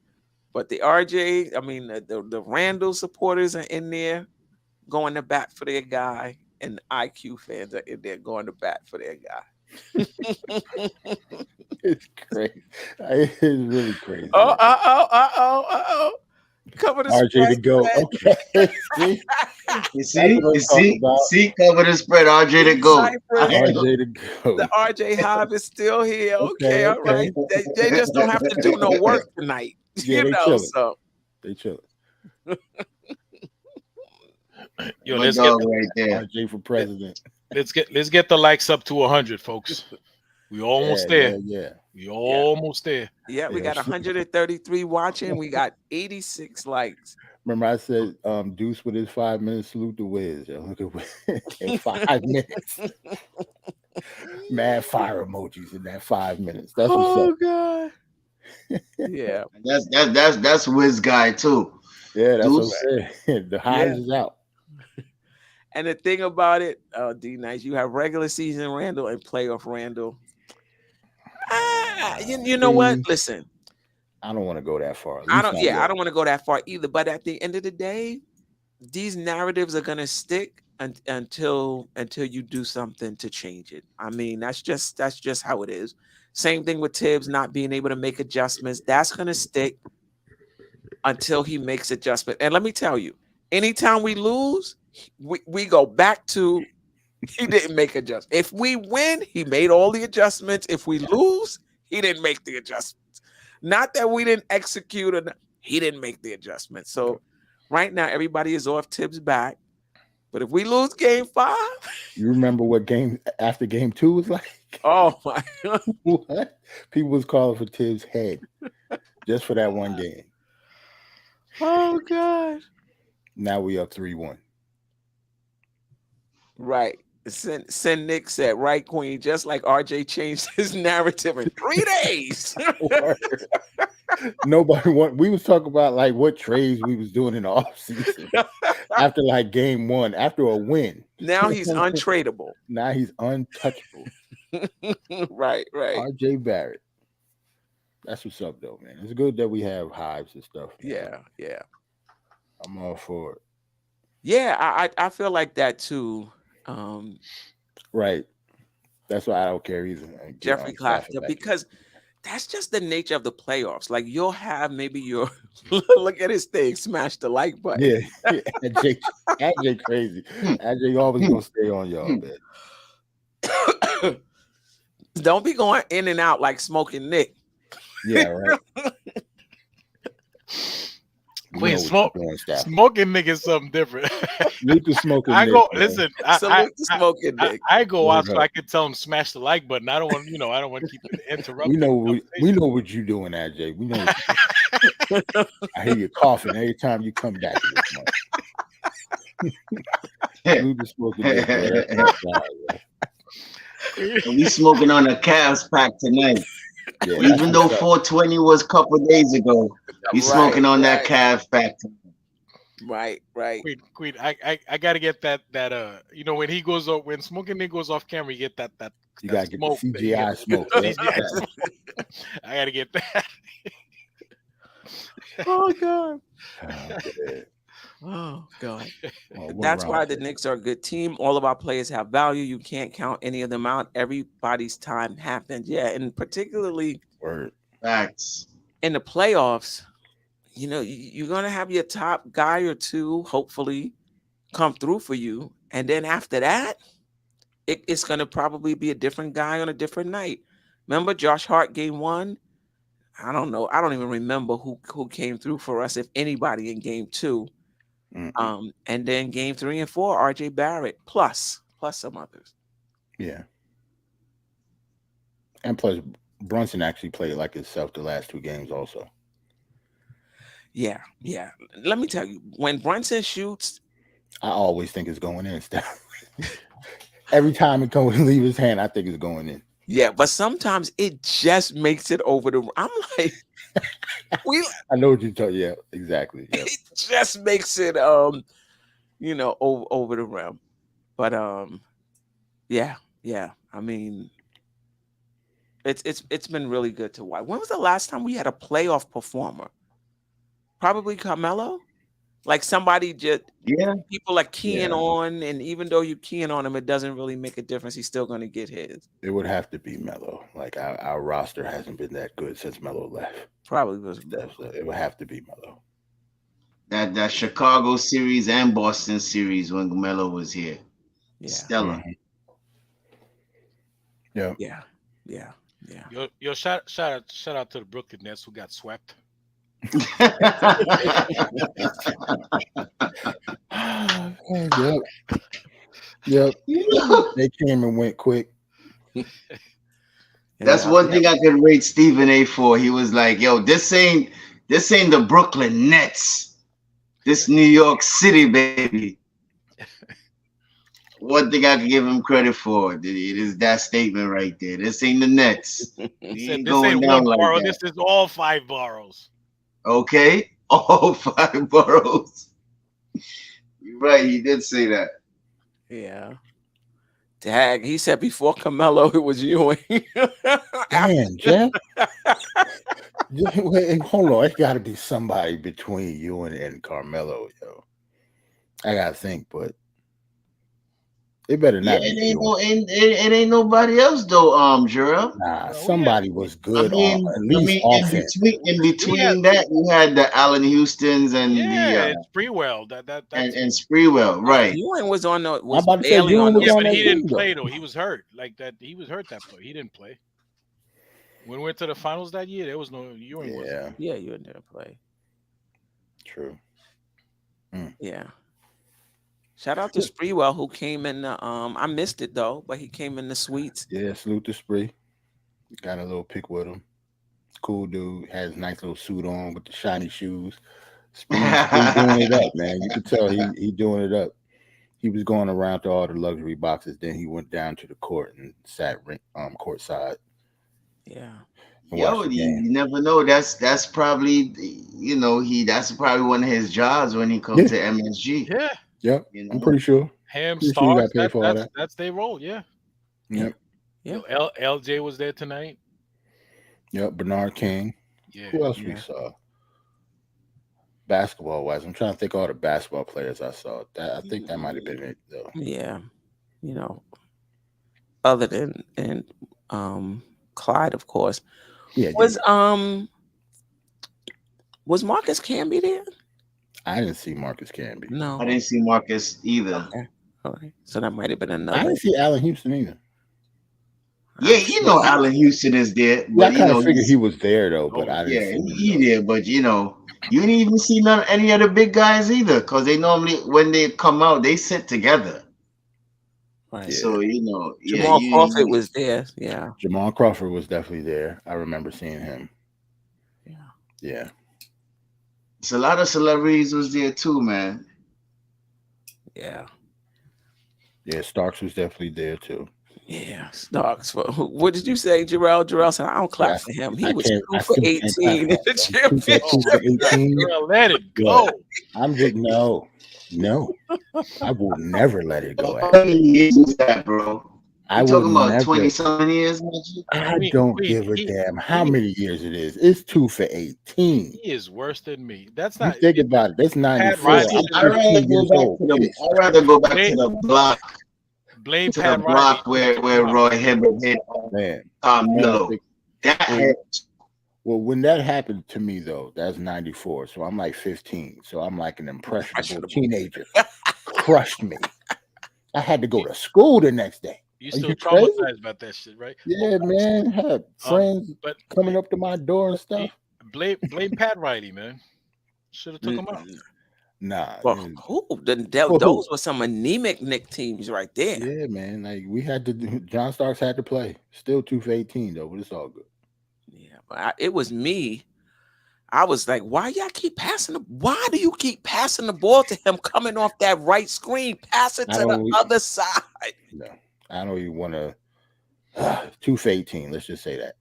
But the RJ, I mean, the Randall supporters are in there going to bat for their guy, and the IQ fans are in there going to bat for their guy. It's crazy. It's really crazy. Oh. Cover the RJ spread. to go. Okay. See? See, Cover the Spread, RJ to go. RJ to go. The RJ Hive is still here. Okay, all right. They just don't have to do no work tonight. Yeah, you they know, chilling. so They chilling. Yo, My let's dog get right there. RJ for president. let's get the likes up to 100, folks. We almost there. Yeah. We almost there. yeah, we Yeah, got shit. 133 watching. We got 86 likes. Remember I said Deuce with his 5-minute salute to Wiz. Yo, look at Wiz in 5 minutes. Mad fire emojis in that 5 minutes. That's what's up. God. Yeah. That's Wiz guy too. Yeah, that's Deuce. what I'm saying. The highs is out. And the thing about it, D Nice, you have regular season Randall and playoff Randall. You know what? Listen, I don't want to go that far. I don't want to go that far either. But at the end of the day, these narratives are gonna stick until you do something to change it. I mean, that's just how it is. Same thing with Tibbs not being able to make adjustments. That's gonna stick until he makes adjustment. And let me tell you, anytime we lose, we go back to he didn't make adjustments. If we win, he made all the adjustments. If we lose, he didn't make the adjustments. Not that we didn't execute, he didn't make the adjustments. So right now, everybody is off Tibbs' back. But if we lose game 5, you remember what game after game 2 was like? Oh my God. What? People was calling for Tibbs' head just for that one game. Oh God. Now we up 3-1. Right. Send Nick said, right, Queen, just like RJ changed his narrative in 3 days. Nobody we was talking about like what trades we was doing in the offseason after like game 1, after a win. Now he's untradeable. Now he's untouchable. Right. RJ Barrett. That's what's up though, man. It's good that we have hives and stuff. Man. Yeah. I'm all for it. Yeah, I feel like that too. Right. That's why I don't care either. Jeffrey Clapton, because that's just the nature of the playoffs. Like you'll have maybe your look at his thing, smash the like button. Yeah. AJ crazy. AJ always gonna stay on y'all, man. Don't be going in and out like Smoking Nick. Yeah, right. Wait, smoking nigga is something different. Salute to Smoking I Nick, go man. listen. Smoking Nick. I go out so I can tell him smash the like button. I don't want I don't want to keep interrupting. We know what you're doing, AJ. We know. I hear you coughing every time you come back to this month. Salute to Smoking Nick, man. We smoking on a Cavs pack tonight. Yeah, even though 420 was a couple of days ago, we smoking on that Cavs pack tonight. Right. Queen, I gotta get that when he goes off, when Smoking Nick goes off camera, you get that you gotta get smoke, the CGI smoke. CGI smoke. I gotta get that. Oh God. Oh God. That's why the Knicks are a good team. All of our players have value. You can't count any of them out. Everybody's time happens. Yeah, and particularly facts in the playoffs, you're gonna have your top guy or two hopefully come through for you. And then after that, it's gonna probably be a different guy on a different night. Remember Josh Hart game 1? I don't know. I don't even remember who came through for us, if anybody, in game 2. Mm-hmm. And then game 3 and 4, RJ Barrett, plus some others. Yeah. And plus Brunson actually played like himself the last 2 games also. Yeah. Let me tell you, when Brunson shoots, I always think it's going in. Every time it comes leave his hand, I think it's going in. Yeah, but sometimes it just makes it over the. I'm like, I know what you're talking. Yeah, exactly. Yeah. it just makes it over the rim. But yeah. I mean, it's been really good to watch. When was the last time we had a playoff performer? Probably Carmelo. Like somebody just people are keying on, and even though you keying on him, it doesn't really make a difference. He's still going to get his. It would have to be Melo. Like our roster hasn't been that good since Melo left. Probably was. It would have to be Melo. That Chicago series and Boston series when Melo was here. Yeah. Stellar. Mm-hmm. Yeah. Yo, shout out to the Brooklyn Nets who got swept. Yep. They came and went quick. That's one thing I could rate Stephen A for. He was like, "Yo, this ain't the Brooklyn Nets. This New York City, baby." One thing I could give him credit for, it is that statement right there. This ain't the Nets. He said, this ain't one borough. This is all 5 boroughs. Okay, all 5 boroughs. You're right. He did say that. Yeah. Dag, he said before Carmelo, it was Ewing. Damn, Jeff. Wait, hold on. It's got to be somebody between Ewing and Carmelo, yo. I got to think, but it better not be it ain't nobody else though, Jarrell. Nah, somebody was good offense. In between that, you had the Allen Houstons and Spreewell. And Spreewell, right? Ewing was on the but he didn't play though. He was hurt. Like that, he was hurt that play. He didn't play. When we went to the finals that year, there was no Ewing. Yeah, Ewing didn't play. True. Yeah. Shout out to Spreewell who came in the I missed it though, but he came in the suites. Yeah, salute to Spree. Got a little pic with him. Cool dude, has a nice little suit on with the shiny shoes. Spree doing it up, man. You can tell he doing it up. He was going around to all the luxury boxes, then he went down to the court and sat courtside. Yeah. Yo, you never know. That's probably that's probably one of his jobs when he comes to MSG. Yeah. Yep, I'm pretty sure. Stars, that's their role, yeah. Yep. Yeah. LJ was there tonight. Yep, Bernard King. Yeah. Who else we saw? Basketball-wise, I'm trying to think of all the basketball players I saw. I think that might have been it, though. Yeah. Other than Clyde, of course. Yeah. Was Marcus Camby there? I didn't see Marcus Camby. No, I didn't see Marcus either. Okay. All right. So that might have been another. I didn't see Allen Houston either. Yeah, Allen Houston is there. But, I kind of figured he was there though, but I didn't see him. He there, but you didn't even see any of the big guys either, because they normally when they come out they sit together. Right. So Jamal Crawford was there. Yeah. Jamal Crawford was definitely there. I remember seeing him. Yeah. Yeah. So a lot of celebrities was there too, man. Yeah. Yeah, Starks was definitely there too. Yeah, Starks. What did you say, Jarrell? Jarrell said, I don't clap for him. He was 2 for 18 in the championship. 2 for 18. Let it go. I'm just no. I will never let it go. How many years is that, bro? I'm talking about 20-something years. I don't give a damn how many years it is. It's 2 for 18. He is worse than me. That's not. Think about it. That's 94. I'd rather go back to the block. Blame to Pat the block Riley. where Roy Hibbert hit Melo. That hurts. Well, when that happened to me though, that's 94. So I'm like 15. So I'm like an impressionable teenager. Crushed me. I had to go to school the next day. You still traumatized about that shit, right? Yeah, man. Had friends coming up to my door and stuff. Blame Pat Riley, man. Should have took him out. Nah. Well, those were some anemic Knick teams right there. Yeah, man. Like we had to John Starks had to play. Still 2 for 18 though, but it's all good. Yeah, but it was me. I was like, why y'all keep passing why do you keep passing the ball to him coming off that right screen? Pass it to the other side. No, I don't even want to 2 for 18. Let's just say that.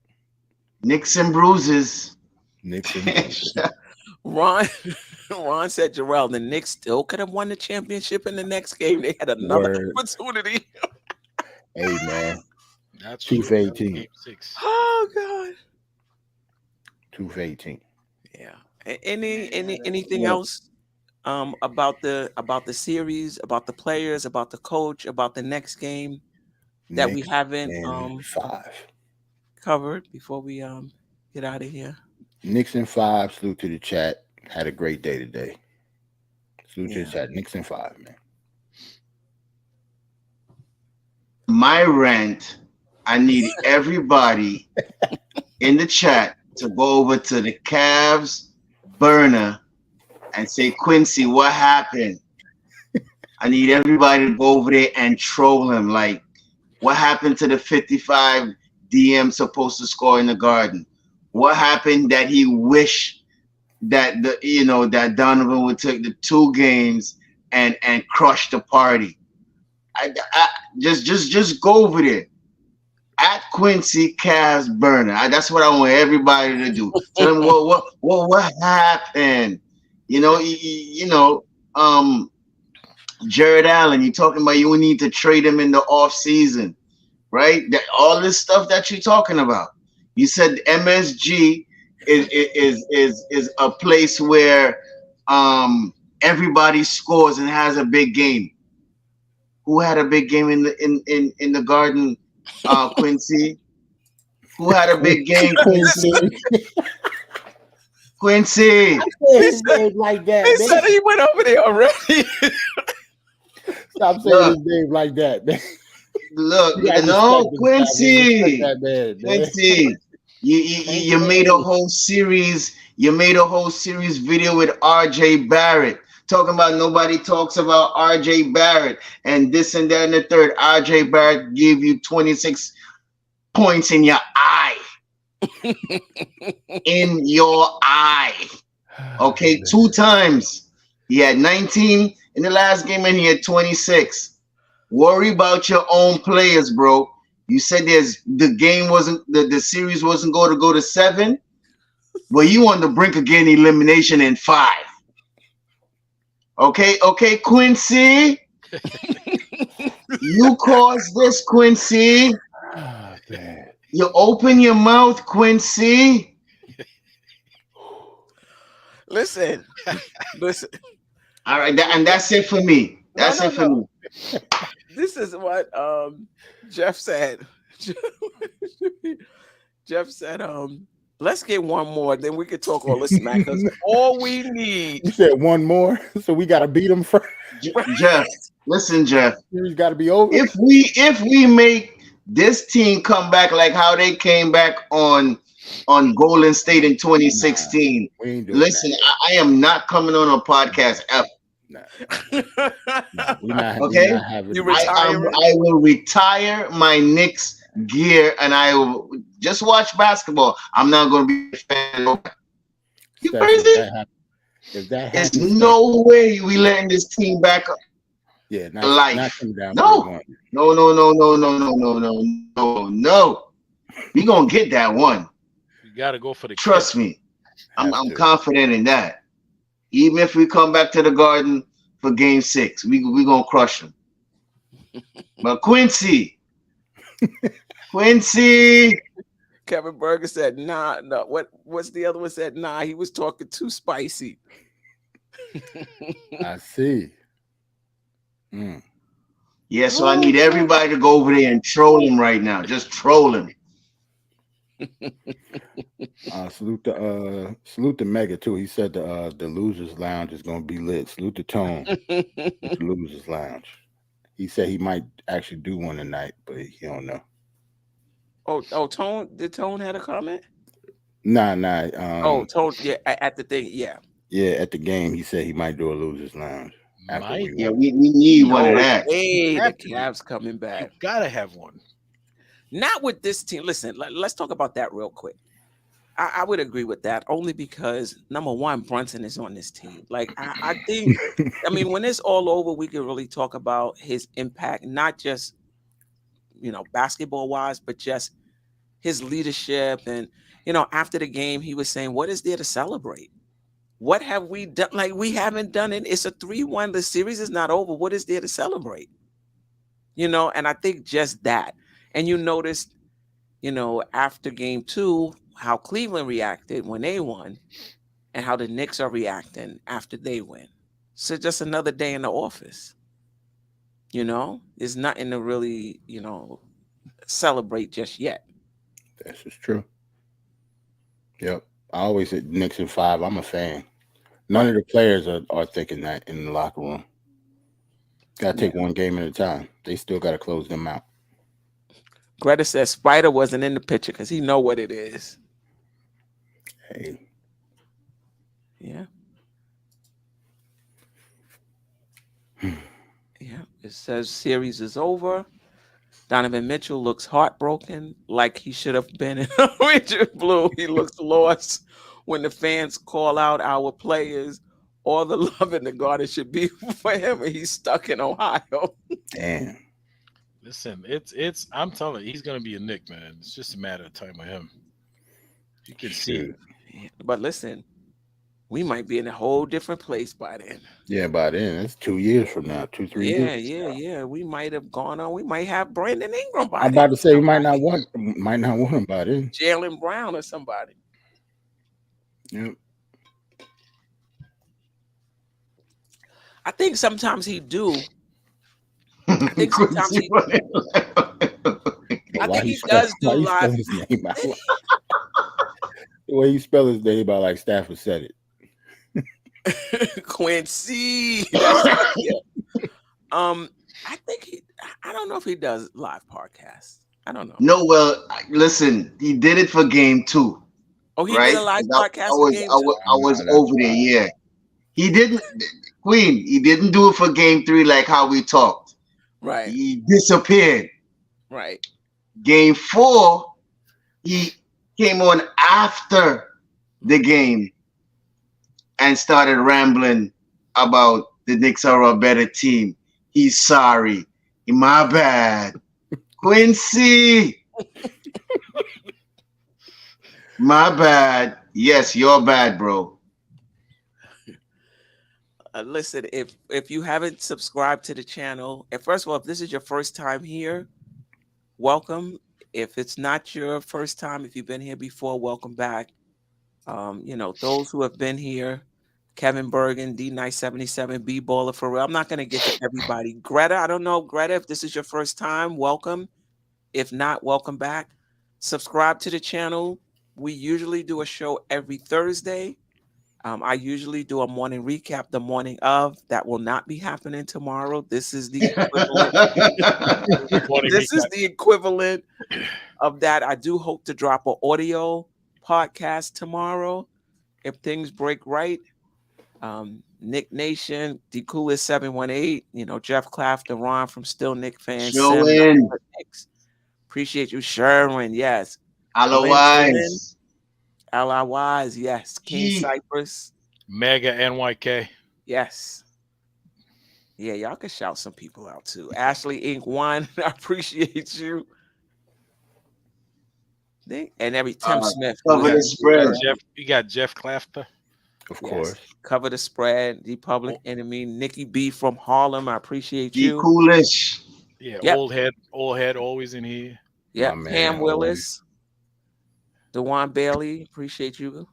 Knicks and bruises. Knicks and bruises. Ron said, Jarrell, the Knicks still could have won the championship in the next game. They had another Word. opportunity. Hey, man. That's 2 true. for That was 18. game 6. Oh God. 2 for 18. Yeah. Anything else about the series, about the players, about the coach, about the next game that we Knicks haven't in 5. covered before we get out of here? Knicks in 5. Salute to the chat. Had a great day today. Salute to Yeah. the chat. Knicks in 5, man. My rant, I need everybody in the chat to go over to the Cavs burner and say, Quincy, what happened? I need everybody to go over there and troll him. Like, what happened to the 55 DM supposed to score in the Garden? What happened that he wished that that Donovan would take the 2 games and crush the party? I just go over there at Quincy Cavs burner. That's what I want everybody to do. Tell them what happened. Jared Allen, you talking about you need to trade him in the off season, right? That all this stuff that you're talking about. You said MSG is a place where everybody scores and has a big game. Who had a big game in the Garden, Quincy? Who had a big game, Quincy? Quincy. His name like that. He said he went over there already. Stop saying his name like that, man. Look, You gotta no, respect Quincy. that man, Quincy, you made a whole series. You made a whole series video with RJ Barrett. Talking about nobody talks about RJ Barrett and this and that and the third. RJ Barrett gave you 26 points in your eye. In your eye. Okay, 2 times. He had 19 in the last game and he had 26. Worry about your own players, bro. You said the series wasn't going to go to 7. Well, you on the brink of getting elimination in 5. Okay, Quincy. You caused this, Quincy. Oh, man. You open your mouth, Quincy. Listen. All right, and that's it for me. That's it for me. This is what Jeff said. Jeff said, let's get one more, then we could talk all this smack. Because all we need. You said one more, so we got to beat them first. Jeff, listen, Jeff. It's got to be over. If we make this team come back like how they came back on Golden State in 2016, we ain't doing listen, I am not coming on a podcast ever. We're not, okay, we're not having I will retire my Knicks gear and I will just watch basketball. I'm not going to be a fan. You crazy? If that There's happens, no way we letting this team back up. Yeah, not come down. No. We gonna get that one. You got to go for the. Trust me, I'm confident in that. Even if we come back to the Garden for Game 6, we gonna crush them. But Quincy. Kevin Berger said, nah, no. What's the other one said? Nah, he was talking too spicy. I see. Yeah, so I need everybody to go over there and troll him right now. Just troll him. Salute to Mega too. He said the Losers Lounge is gonna be lit. Salute to Tone. The Losers Lounge. He said he might actually do one tonight, but he don't know. Oh, Tone. Did Tone had a comment? Nah. Tone. Yeah, at the thing. Yeah. Yeah, at the game, he said he might do a Losers Lounge. Yeah, we need one of that. Hey, the Cavs coming back. You gotta have one. Not with this team. Listen, let's talk about that real quick. I would agree with that only because number one, Brunson is on this team. Like I think, I mean, when it's all over, we can really talk about his impact, not just basketball wise, but just his leadership. And, after the game, he was saying, what is there to celebrate? What have we done? Like, we haven't done it. It's a 3-1. The series is not over. What is there to celebrate? And I think just that. And you noticed, after game 2, how Cleveland reacted when they won and how the Knicks are reacting after they win. So just another day in the office. There's nothing to really, celebrate just yet. That's just true. Yep. I always said Knicks in 5. I'm a fan. None of the players are thinking that in the locker room. Got to take one game at a time. They still got to close them out. Greta says Spider wasn't in the picture because he know what it is. Hey. Yeah. Yeah. It says series is over. Donovan Mitchell looks heartbroken, like he should have been in orange and blue. He looks lost when the fans call out our players. All the love in the garden should be for him, and he's stuck in Ohio. Damn. Listen, I'm telling you, he's gonna be a Knick, man. It's just a matter of time with him. You can see. But listen, we might be in a whole different place by then. Yeah, by then. It's 2 years from now, 2-3 years. Yeah. We might have gone on. We might have Brandon Ingram by then. I'm about to say we might not want him by then. Jaylen Brown or somebody. Yep. I think sometimes he do. I think sometimes he. I think he does do live. The way you spell his name, I like Stafford said it. Quincy. I think I don't know if he does live podcasts. I don't know. No, well, listen, he did it for game 2. Oh, he right? did a live podcast. I was over there. Yeah, he didn't. Queen, he didn't do it for game 3 like how we talked. Right. He disappeared. Right. Game 4, he came on after the game and started rambling about the Knicks are a better team. He's sorry. My bad. Quincy. My bad. Yes, you're bad, bro. Listen, if you haven't subscribed to the channel, and first of all, if this is your first time here, welcome. If it's not your first time, if you've been here before, welcome back. Those who have been here, Kevin Bergen, D-Nice77, B-Baller for real. I'm not going to get to everybody. Greta, I don't know, Greta, if this is your first time, welcome. If not, welcome back. Subscribe to the channel. We usually do a show every Thursday. I usually do a morning recap the morning of. That will not be happening tomorrow. This is the equivalent. This is the equivalent of that. I do hope to drop an audio podcast tomorrow if things break right. Nick Nation, the coolest 718. Jeff Clafton, Ron from Still Nick fans. Sherwin. Appreciate you, Sherwin. Yes. Otherwise. L.I.Wise, yes. King Cypress. Mega NYK. Yes. Yeah, y'all can shout some people out too. Ashley Inc. 1, I appreciate you. And every Tim Smith. Cover the spread. You got Jeff Clafter. Of course. Cover the spread. The Public Enemy. Nikki B from Harlem. I appreciate you. Be coolish. Yeah, yep. Old head always in here. Yeah, Pam Willis. DeJuan Bailey, appreciate you.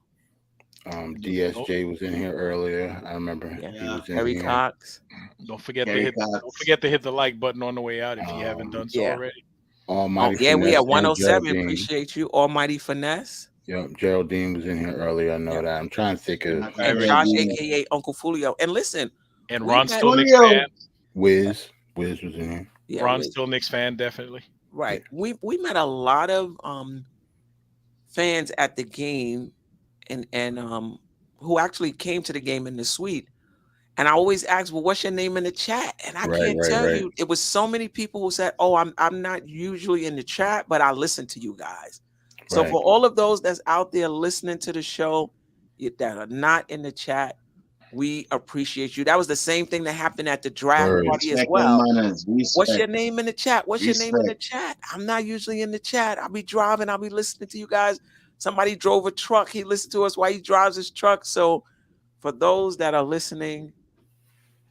DSJ was in here earlier. I remember he was in Harry here. Cox. Don't forget to hit the like button on the way out if you haven't done so already. Almighty we Finesse at 107. Geraldine. Appreciate you, Almighty Finesse. Yep, Geraldine was in here earlier. I know that. I'm trying to think of and Josh, aka Uncle Fulio. And listen, and Ron still Knicks fan. Wiz was in here. Yeah, Ron still Knicks fan, definitely. Right. We met a lot of fans at the game and who actually came to the game in the suite. And I always ask, well, what's your name in the chat? And I can't tell you. It was so many people who said, oh, I'm not usually in the chat, but I listen to you guys. So for all of those that's out there listening to the show that are not in the chat, We appreciate you. That was the same thing that happened at the draft Word. party as Respect well. and manners. What's your Respect. name in the chat? What's your name in the Respect. chat? I'm not usually in the chat. I'll be driving. I'll be listening to you guys. Somebody drove a truck. He listened to us while he drives his truck. So for those that are listening,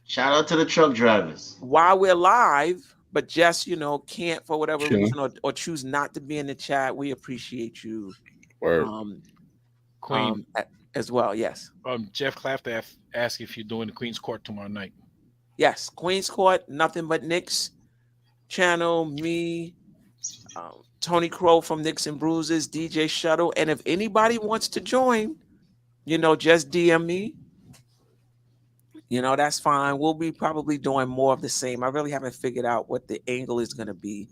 Shout out to the truck drivers. while we're live, but just, can't for whatever Sure. reason or choose not to be in the chat, we appreciate you. Word. Queen. As well. Yes. Jeff Clapton asked if you're doing the Queen's Court tomorrow night. Yes. Queen's Court, Nothing But Knicks channel, me, Tony Crow from Knicks and Bruises, DJ Shuttle. And if anybody wants to join, just DM me. That's fine. We'll be probably doing more of the same. I really haven't figured out what the angle is going to be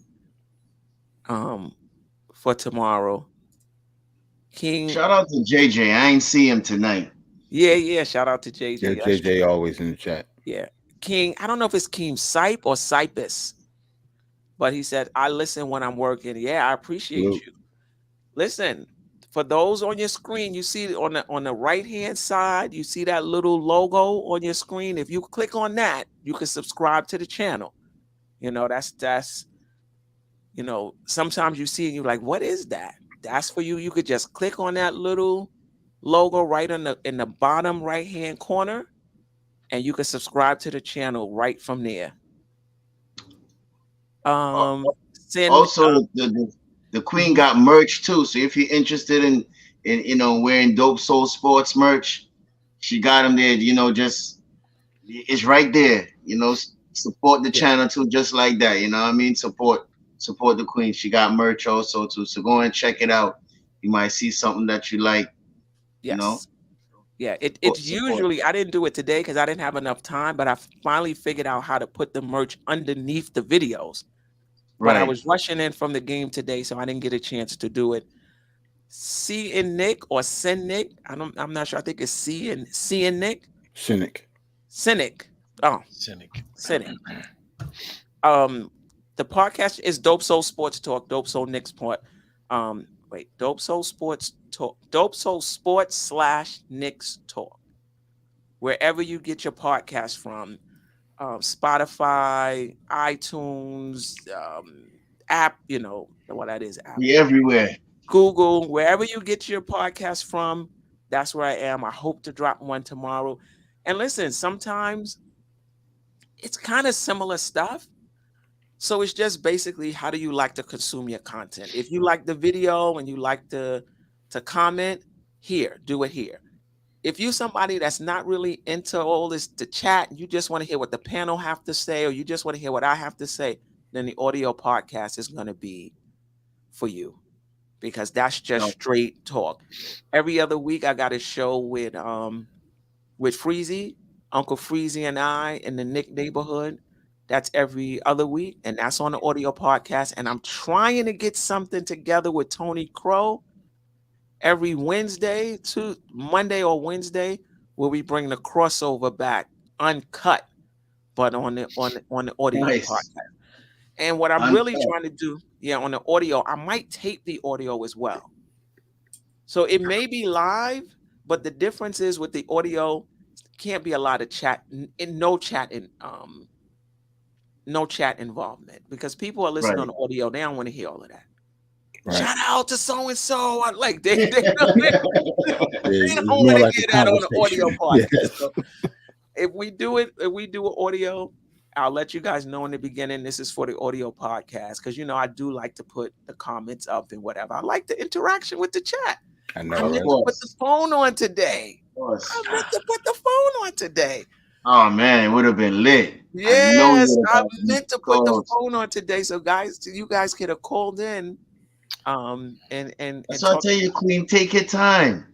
for tomorrow. King. Shout out to JJ. I ain't see him tonight. Yeah. Shout out to JJ. Yeah, JJ always in the chat. Yeah. King, I don't know if it's King Sipe or Cypus, but he said, I listen when I'm working. Yeah, I appreciate you. Listen, for those on your screen, you see on the right-hand side, you see that little logo on your screen. If you click on that, you can subscribe to the channel. That's sometimes you see and you're like, what is that? That's for you. You could just click on that little logo right in the bottom right-hand corner, and you can subscribe to the channel right from there. Also, the Queen got merch too. So if you're interested in wearing Dope Soul Sports merch, she got them there. Just it's right there. Support the channel too, just like that. You know what I mean? Support the Queen. She got merch also too. So go and check it out. You might see something that you like. Yes. Yeah, it's usually, I didn't do it today because I didn't have enough time, but I finally figured out how to put the merch underneath the videos. But I was rushing in from the game today, so I didn't get a chance to do it. C and Nick or Sin Nick, I'm not sure. I think it's C and Nick. Cynic. Oh, Cynic. The podcast is Dope Soul Sports Talk, Dope Soul Knicks Talk. Dope Soul Sports Talk, Dope Soul Sports / Knicks Talk. Wherever you get your podcast from, Spotify, iTunes, app, what that is. App. We everywhere. Google, wherever you get your podcast from, that's where I am. I hope to drop one tomorrow. And listen, sometimes it's kind of similar stuff. So it's just basically, how do you like to consume your content? If you like the video and you like to comment, do it here. If you're somebody that's not really into all this, the chat, you just want to hear what the panel have to say, or you just want to hear what I have to say, then the audio podcast is going to be for you, because that's just straight talk. Every other week, I got a show with Freezy, Uncle Freezy and I in the Nick neighborhood. That's every other week, and that's on the audio podcast. And I'm trying to get something together with Tony Crow every Wednesday, Monday or Wednesday, where we bring the crossover back, uncut, but on the audio podcast. And what I'm really trying to do, on the audio, I might tape the audio as well. So it may be live, but the difference is with the audio, can't be a lot of chat, no chat involvement, because people are listening on the audio. They don't want to hear all of that. Right. Shout out to so and so. Like they don't want to hear that on the audio podcast. Yes. So if we do an audio, I'll let you guys know in the beginning. This is for the audio podcast, because I do like to put the comments up and whatever. I like the interaction with the chat. I know. I meant to put the phone on today. Oh man, it would have been lit. Yes, I meant to put the phone on today, so you guys could have called in. So I'll tell you, Queen, take your time.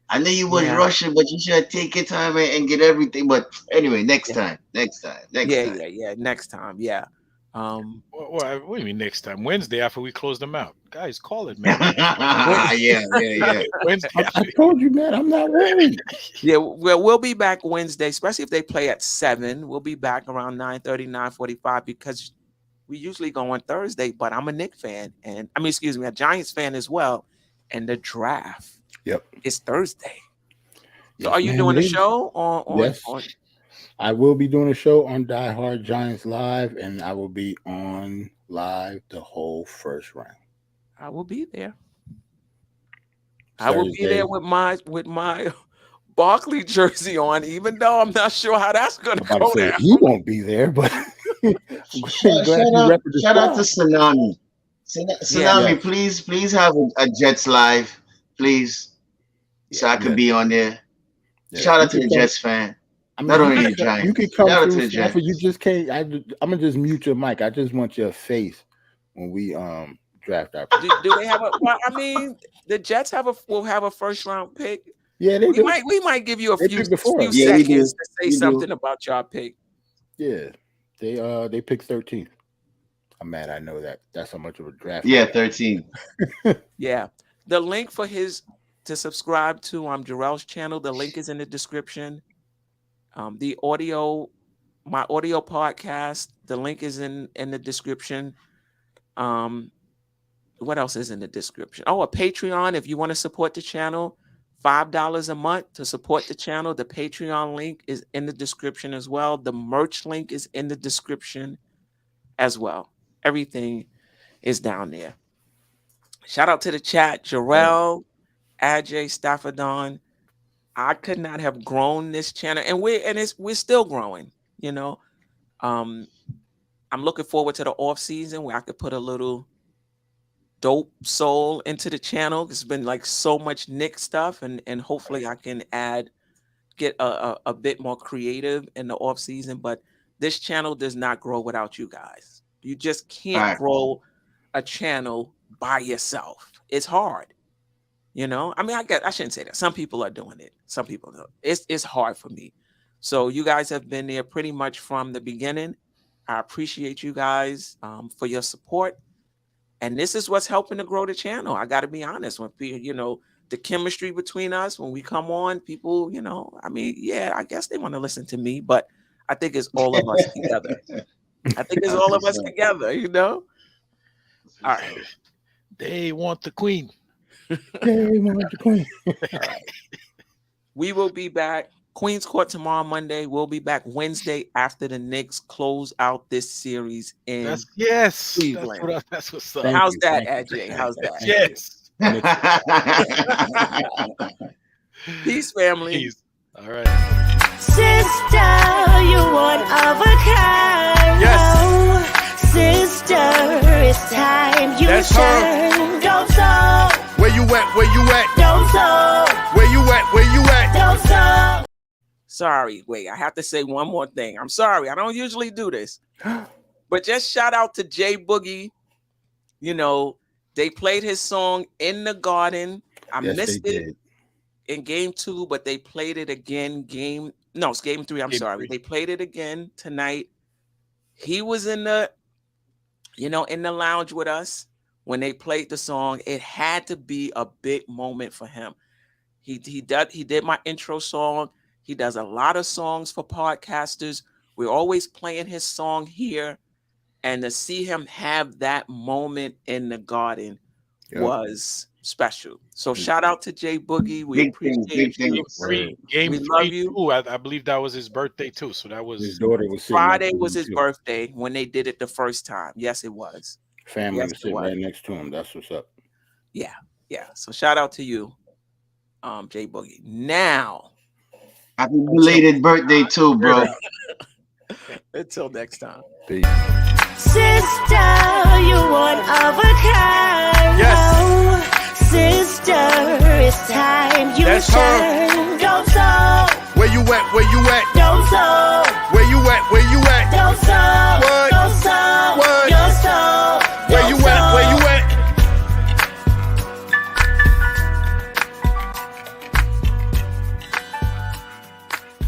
I know you was rushing, but you should take your time and get everything. But anyway, next time. Next time. Yeah. What do you mean next time? Wednesday after we close them out. Guys, call it, man. Yeah. Wednesday. I told you, man, I'm not worried. Yeah, we'll be back Wednesday, especially if they play at 7. We'll be back around 9:30, 9:45, because we usually go on Thursday, but I'm a Knicks fan, a Giants fan as well. And the draft is Thursday. So are you doing a show on? Yes. I will be doing a show on Die Hard Giants Live, and I will be on live the whole first round. I will be there. I will be there with my Barkley jersey on, even though I'm not sure how that's going to go down. He won't be there, but shout out to Tsunami. Tsunami, please have a Jets live, please, so I could be on there. Yeah. Shout out to the Jets fan. I mean, not only the Giants. You can come through, Stafford. You just can't. I'm gonna just mute your mic. I just want your face when we draft our. Do they have a? Well, I mean, the Jets will have a first round pick. Yeah, they do. We might give you a few seconds to say something about your pick. Yeah, they picked 13th. I'm mad. I know that. That's how much of a draft. Yeah, 13. Yeah, the link for to subscribe to Jarrell's channel. The link is in the description. My audio podcast, the link is in the description. What else is in the description? Oh, a Patreon. If you want to support the channel, $5 a month to support the channel. The Patreon link is in the description as well. The merch link is in the description as well. Everything is down there. Shout out to the chat. Jarrell, Ajay, Staffordon. I could not have grown this channel, and we're still growing. You know, I'm looking forward to the off season where I could put a little dope soul into the channel. It's been like so much Knicks stuff, and hopefully I can get a bit more creative in the off season. But this channel does not grow without you guys. You just can't grow a channel by yourself. It's hard. You know, I mean, I shouldn't say that. Some people are doing it. Some people don't. It's hard for me. So you guys have been there pretty much from the beginning. I appreciate you guys for your support. And this is what's helping to grow the channel. I got to be honest. When people, you know, the chemistry between us, when we come on, people, you know, I mean, yeah, I guess they want to listen to me, but I think it's all of us together. I think it's all of us together, you know? All right. They want the queen. They want the queen. All right. We will be back. Queen's Court tomorrow, Monday. We'll be back Wednesday after the Knicks close out this series in Cleveland. That's what's up. How's that, Ajay? How's that? Yes. Peace, family. Peace. All right. Sister, you one of a kind. Yes. Sister, it's time you That's shine. Don't stop. Where you at? Where you at? Don't stop. Where you at? Where you at? Don't stop. Sorry, wait, I have to say one more thing. I'm sorry, I don't usually do this. But just shout out to Jay Boogie. You know, they played his song In the Garden. I missed it in game 2, but they played it again. It's game 3. I'm sorry. They played it again tonight. He was in the lounge with us when they played the song. It had to be a big moment for him. He did my intro song. He does a lot of songs for podcasters. We're always playing his song here. And to see him have that moment in the Garden was special. So shout out to Jay Boogie. We appreciate you. Game we 3 love you. Too. I believe that was his birthday too. So that was his daughter was Friday was his birthday when they did it the first time. Yes, it was. Family was sitting right next to him. That's what's up. Yeah. So shout out to you, Jay Boogie. Now, happy belated birthday too, bro. Until next time. Peace. Sister, you one of a kind. Yes. Sister, it's time you That's shine. Don't stop. Where you at? Where you at? Don't stop.